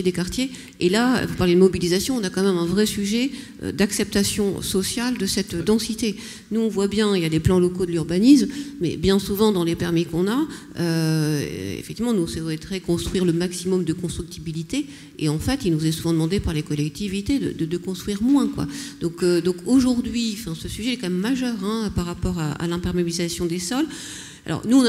des quartiers, et là, vous parlez de mobilisation, on a quand même un vrai sujet d'acceptation sociale de cette densité. Nous, on voit bien, il y a des plans locaux de l'urbanisme, mais bien souvent, dans les permis qu'on a, effectivement, nous souhaiterions construire le maximum de constructibilité, et en fait, il nous est souvent demandé par les collectivités de construire moins, quoi. Donc aujourd'hui, ce sujet est quand même majeur, hein, par rapport à l'imperméabilisation des sols. Alors nous,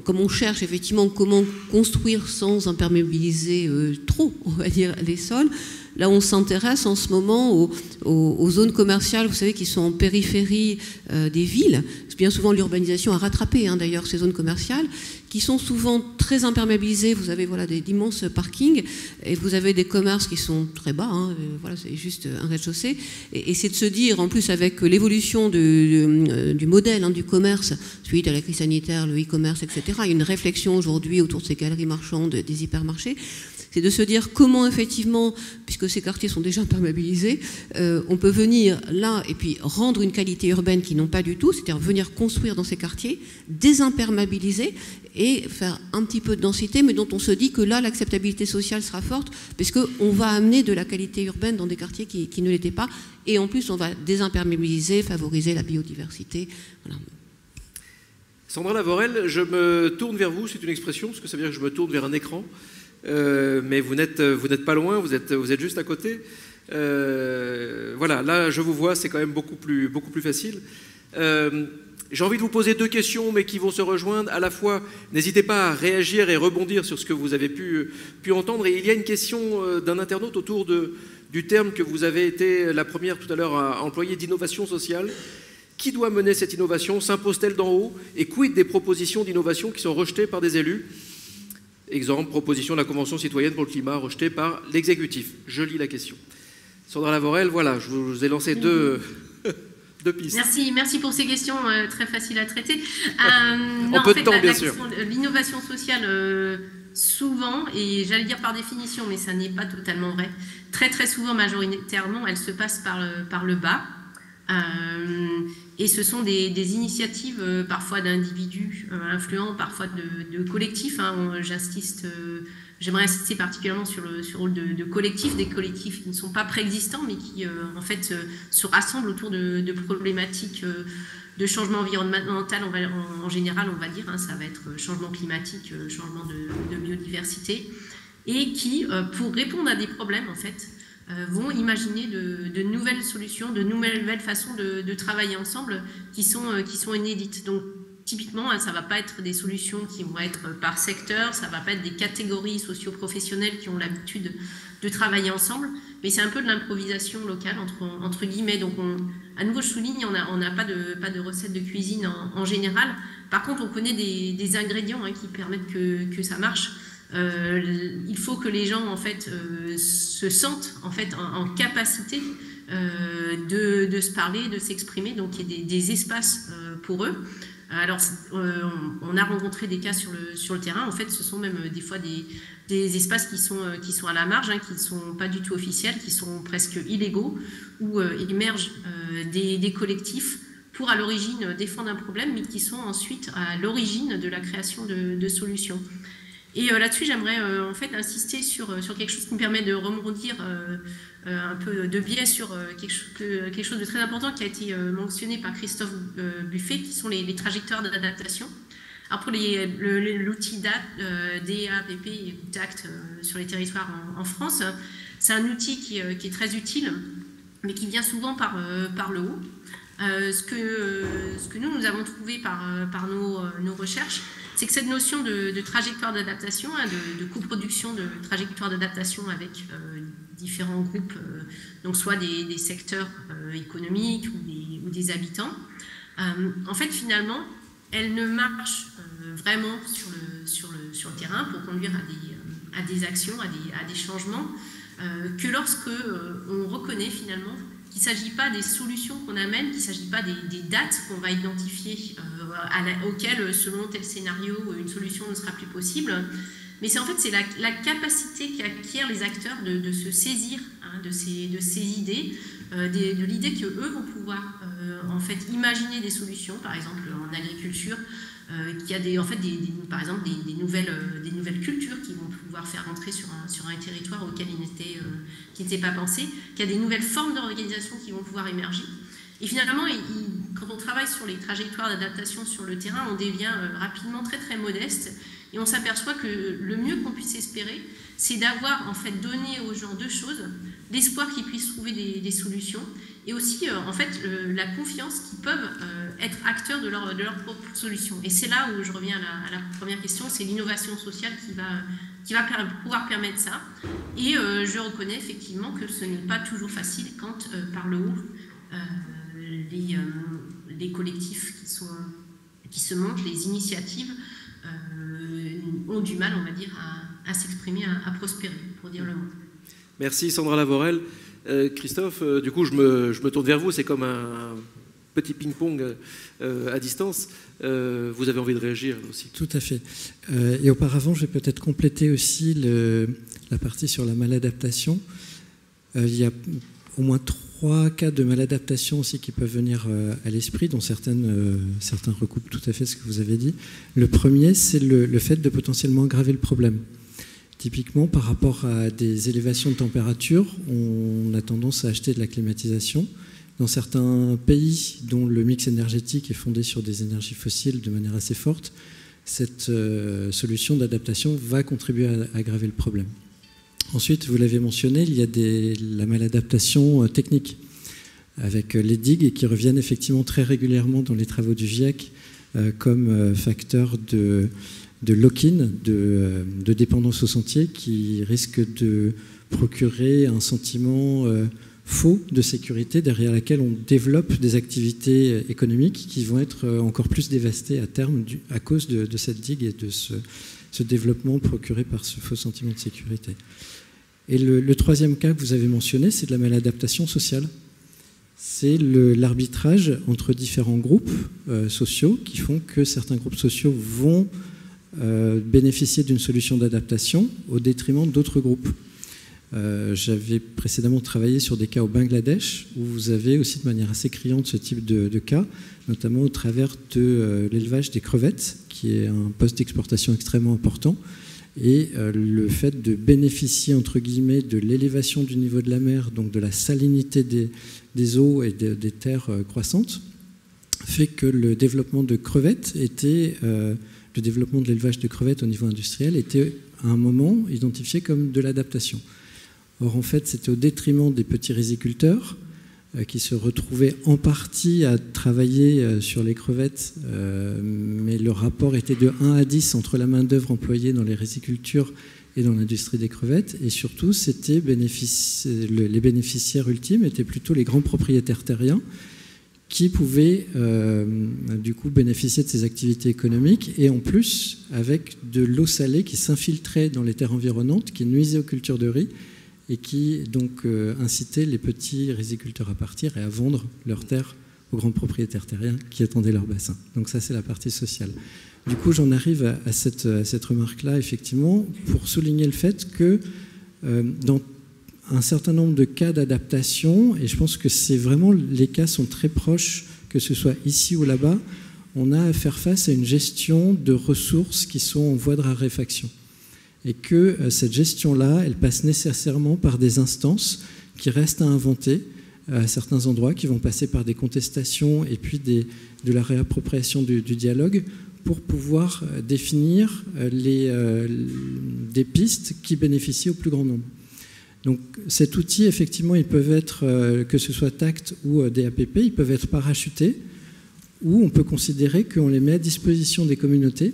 comme on cherche effectivement comment construire sans imperméabiliser trop, on va dire, les sols, là on s'intéresse en ce moment aux zones commerciales, vous savez, qui sont en périphérie des villes. Bien souvent l'urbanisation a rattrapé, hein, d'ailleurs, ces zones commerciales, qui sont souvent très imperméabilisées. Vous avez d'immenses parkings, et vous avez des commerces qui sont très bas, hein, voilà, c'est juste un rez-de-chaussée. Et c'est de se dire, en plus avec l'évolution du modèle, hein, du commerce, suite à la crise sanitaire, le e-commerce, etc., il y a une réflexion aujourd'hui autour de ces galeries marchandes, des hypermarchés. C'est de se dire comment, effectivement, puisque ces quartiers sont déjà imperméabilisés, on peut venir là et puis rendre une qualité urbaine qu'ils n'ont pas du tout, c'est-à-dire venir construire dans ces quartiers, désimperméabiliser et faire un petit peu de densité, mais dont on se dit que là, l'acceptabilité sociale sera forte, puisqu'on va amener de la qualité urbaine dans des quartiers qui ne l'étaient pas, et en plus, on va désimperméabiliser, favoriser la biodiversité. Voilà. Sandra Lavorel, je me tourne vers vous, c'est une expression, parce que ça veut dire que je me tourne vers un écran. Mais vous n'êtes pas loin, vous êtes juste à côté. Voilà, là je vous vois, c'est quand même beaucoup plus facile. J'ai envie de vous poser deux questions, mais qui vont se rejoindre à la fois. N'hésitez pas à réagir et rebondir sur ce que vous avez pu entendre. Et il y a une question d'un internaute autour du terme que vous avez été la première tout à l'heure à employer, d'innovation sociale. Qui doit mener cette innovation? S'impose-t-elle d'en haut? Et quid des propositions d'innovation qui sont rejetées par des élus? Exemple, proposition de la Convention citoyenne pour le climat rejetée par l'exécutif. Je lis la question. Sandra Lavorel, voilà, je vous ai lancé deux pistes. Merci pour ces questions très faciles à traiter. En peu de temps, bien sûr. L'innovation sociale, souvent, et j'allais dire par définition, mais ça n'est pas totalement vrai, très très souvent, majoritairement, elle se passe par le bas. Et ce sont des initiatives parfois d'individus influents, parfois de collectifs. Hein. J'aimerais insister particulièrement sur le rôle de collectifs, des collectifs qui ne sont pas préexistants, mais qui en fait se rassemblent autour de problématiques de changement environnemental. En général, on va dire, hein, ça va être changement climatique, changement de biodiversité, et qui, pour répondre à des problèmes, en fait, vont imaginer de nouvelles solutions, de nouvelles façons de travailler ensemble qui sont inédites. Donc, typiquement, ça ne va pas être des solutions qui vont être par secteur, ça ne va pas être des catégories socio-professionnelles qui ont l'habitude de travailler ensemble, mais c'est un peu de l'improvisation locale, entre guillemets. Donc, à nouveau, je souligne, on n'a pas de recette de cuisine en général. Par contre, on connaît des ingrédients, hein, qui permettent que ça marche. Il faut que les gens en fait se sentent en fait en capacité de se parler, de s'exprimer, donc il y a des espaces pour eux. Alors on a rencontré des cas sur le terrain, en fait ce sont même des fois des espaces qui sont à la marge, hein, qui ne sont pas du tout officiels, qui sont presque illégaux, où émergent des collectifs pour à l'origine défendre un problème, mais qui sont ensuite à l'origine de la création de solutions. Et là-dessus, j'aimerais en fait insister sur quelque chose qui me permet de rebondir un peu de biais sur quelque chose de très important qui a été mentionné par Christophe Buffet, qui sont les trajectoires d'adaptation. Alors pour l'outil DAPP et DACT sur les territoires en France, c'est un outil qui est très utile, mais qui vient souvent par le haut. Ce que nous avons trouvé par nos recherches, c'est que cette notion de trajectoire d'adaptation, de coproduction de trajectoire d'adaptation avec différents groupes, donc soit des secteurs économiques ou des habitants, en fait finalement, elle ne marche vraiment sur le terrain pour conduire à des actions, à des changements, que lorsque on reconnaît finalement qu'il ne s'agit pas des solutions qu'on amène, qu'il ne s'agit pas des dates qu'on va identifier auxquelles, selon tel scénario, une solution ne sera plus possible, mais c'est la capacité qu'acquièrent les acteurs de se saisir de ces idées, de l'idée qu'eux vont pouvoir en fait imaginer des solutions, par exemple en agriculture, qu'il y a par exemple des nouvelles cultures qui vont pouvoir faire rentrer sur un territoire auquel qui n'étaient pas pensés, qu'il y a des nouvelles formes d'organisation qui vont pouvoir émerger. Et finalement, quand on travaille sur les trajectoires d'adaptation sur le terrain, on devient rapidement très très modeste et on s'aperçoit que le mieux qu'on puisse espérer, c'est d'avoir en fait donné aux gens deux choses: l'espoir qu'ils puissent trouver des solutions et aussi en fait la confiance qu'ils peuvent être acteurs de leur propre solution. Et c'est là où je reviens à la première question, c'est l'innovation sociale qui va pouvoir permettre ça. Et je reconnais effectivement que ce n'est pas toujours facile quand par le haut les collectifs qui se montent, les initiatives ont du mal, on va dire, à s'exprimer, à prospérer, pour dire le mot. Merci Sandra Lavorel. Christophe, du coup, je me tourne vers vous, c'est comme un petit ping-pong à distance. Vous avez envie de réagir aussi? Tout à fait. Et auparavant, je vais peut-être compléter aussi la partie sur la maladaptation. Il y a au moins 3 cas de maladaptation aussi qui peuvent venir à l'esprit, dont certains recoupent tout à fait ce que vous avez dit. Le premier, c'est le fait de potentiellement aggraver le problème. Typiquement, par rapport à des élévations de température, on a tendance à acheter de la climatisation. Dans certains pays dont le mix énergétique est fondé sur des énergies fossiles de manière assez forte, cette solution d'adaptation va contribuer à aggraver le problème. Ensuite, vous l'avez mentionné, il y a la maladaptation technique, avec les digues qui reviennent effectivement très régulièrement dans les travaux du GIEC comme facteur de lock-in, de dépendance au sentier, qui risque de procurer un sentiment faux de sécurité derrière laquelle on développe des activités économiques qui vont être encore plus dévastées à terme à cause de cette digue et de ce développement procuré par ce faux sentiment de sécurité. Et le troisième cas que vous avez mentionné, c'est de la maladaptation sociale. C'est l'arbitrage entre différents groupes sociaux qui font que certains groupes sociaux vont bénéficier d'une solution d'adaptation au détriment d'autres groupes. J'avais précédemment travaillé sur des cas au Bangladesh où vous avez aussi de manière assez criante ce type de cas, notamment au travers de l'élevage des crevettes, qui est un poste d'exportation extrêmement important. Et le fait de bénéficier, entre guillemets, de l'élévation du niveau de la mer, donc de la salinité des eaux et des terres croissantes, fait que le développement de crevettes le développement de l'élevage de crevettes au niveau industriel était à un moment identifié comme de l'adaptation. Or, en fait, c'était au détriment des petits riziculteurs qui se retrouvaient en partie à travailler sur les crevettes, mais le rapport était de 1 à 10 entre la main-d'œuvre employée dans les rizicultures et dans l'industrie des crevettes. Et surtout, les bénéficiaires ultimes étaient plutôt les grands propriétaires terriens qui pouvaient du coup bénéficier de ces activités économiques et en plus avec de l'eau salée qui s'infiltrait dans les terres environnantes, qui nuisait aux cultures de riz et qui donc incitait les petits riziculteurs à partir et à vendre leurs terres aux grands propriétaires terriens qui attendaient leur bassin. Donc ça, c'est la partie sociale. Du coup, j'en arrive à cette remarque-là, effectivement, pour souligner le fait que dans un certain nombre de cas d'adaptation, et je pense que c'est vraiment, les cas sont très proches, que ce soit ici ou là-bas, on a à faire face à une gestion de ressources qui sont en voie de raréfaction. et que cette gestion-là, elle passe nécessairement par des instances qui restent à inventer à certains endroits, qui vont passer par des contestations et puis de la réappropriation du dialogue pour pouvoir définir des pistes qui bénéficient au plus grand nombre. Donc cet outil, effectivement, ils peuvent être, que ce soit TACT ou DAPP, ils peuvent être parachutés, ou on peut considérer qu'on les met à disposition des communautés.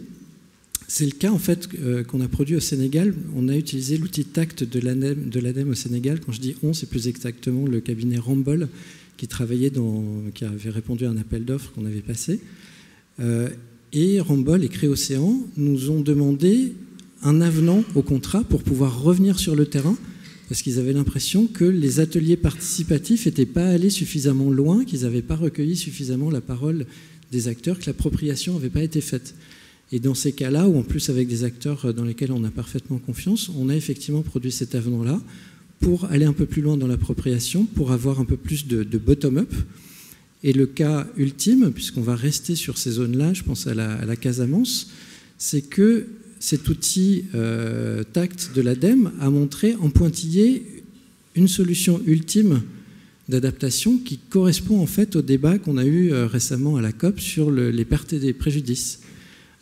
C'est le cas en fait qu'on a produit au Sénégal. On a utilisé l'outil TACT de l'ADEME au Sénégal. Quand je dis on, c'est plus exactement le cabinet Rambol qui avait répondu à un appel d'offres qu'on avait passé. Et Rambol et Créocéan nous ont demandé un avenant au contrat pour pouvoir revenir sur le terrain, parce qu'ils avaient l'impression que les ateliers participatifs n'étaient pas allés suffisamment loin, qu'ils n'avaient pas recueilli suffisamment la parole des acteurs, que l'appropriation n'avait pas été faite. Et dans ces cas-là, ou en plus avec des acteurs dans lesquels on a parfaitement confiance, on a effectivement produit cet avenant-là pour aller un peu plus loin dans l'appropriation, pour avoir un peu plus de bottom-up. Et le cas ultime, puisqu'on va rester sur ces zones-là, je pense à la Casamance, c'est que cet outil TACT de l'ADEME a montré en pointillé une solution ultime d'adaptation qui correspond en fait au débat qu'on a eu récemment à la COP sur les pertes et les préjudices,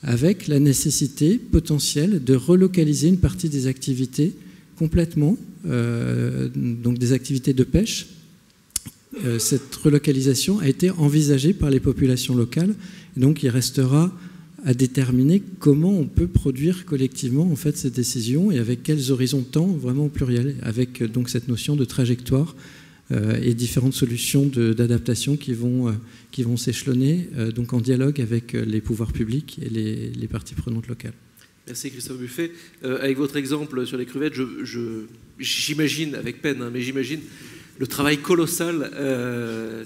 avec la nécessité potentielle de relocaliser une partie des activités complètement, donc des activités de pêche. Cette relocalisation a été envisagée par les populations locales, et donc il restera à déterminer comment on peut produire collectivement en fait ces décisions et avec quels horizons de temps vraiment au pluriel, avec donc cette notion de trajectoire et différentes solutions d'adaptation qui vont s'échelonner donc en dialogue avec les pouvoirs publics et les parties prenantes locales. Merci Christophe Buffet. Avec votre exemple sur les crevettes, j'imagine, avec peine, mais j'imagine le travail colossal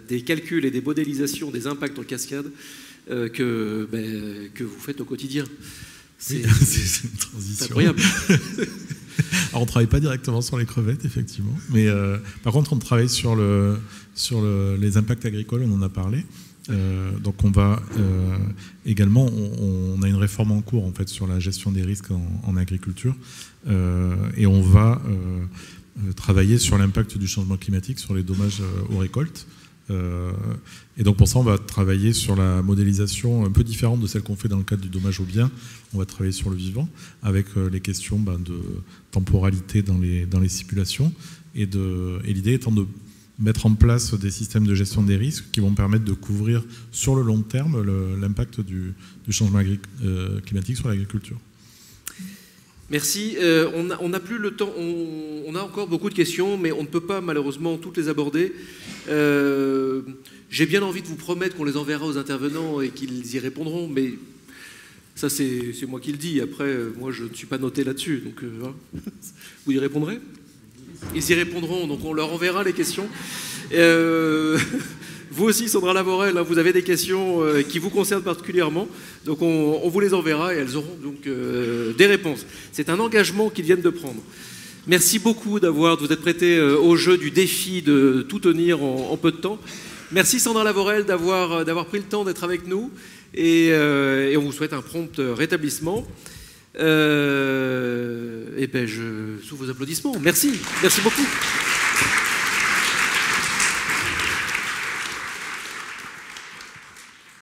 des calculs et des modélisations des impacts en cascade que vous faites au quotidien. C'est une transition. Incroyable. Alors on ne travaille pas directement sur les crevettes, effectivement, mais par contre on travaille sur les impacts agricoles, on en a parlé. Donc on va également, on a une réforme en cours en fait sur la gestion des risques en agriculture et on va travailler sur l'impact du changement climatique sur les dommages aux récoltes. Et donc pour ça on va travailler sur la modélisation un peu différente de celle qu'on fait dans le cadre du dommage aux biens. On va travailler sur le vivant avec les questions de temporalité dans les simulations et l'idée étant de mettre en place des systèmes de gestion des risques qui vont permettre de couvrir sur le long terme l'impact du changement climatique sur l'agriculture. Merci. On n'a plus le temps. On a encore beaucoup de questions, mais on ne peut pas malheureusement toutes les aborder. J'ai bien envie de vous promettre qu'on les enverra aux intervenants et qu'ils y répondront, mais ça c'est moi qui le dis. Après, moi je ne suis pas noté là-dessus. Donc voilà. Vous y répondrez ? Ils y répondront, donc on leur enverra les questions. Vous aussi, Sandra Lavorel, vous avez des questions qui vous concernent particulièrement, donc on vous les enverra et elles auront donc des réponses. C'est un engagement qu'ils viennent de prendre. Merci beaucoup de vous être prêté au jeu du défi de tout tenir en peu de temps. Merci Sandra Lavorel d'avoir pris le temps d'être avec nous et on vous souhaite un prompt rétablissement. Et sous vos applaudissements. Merci beaucoup.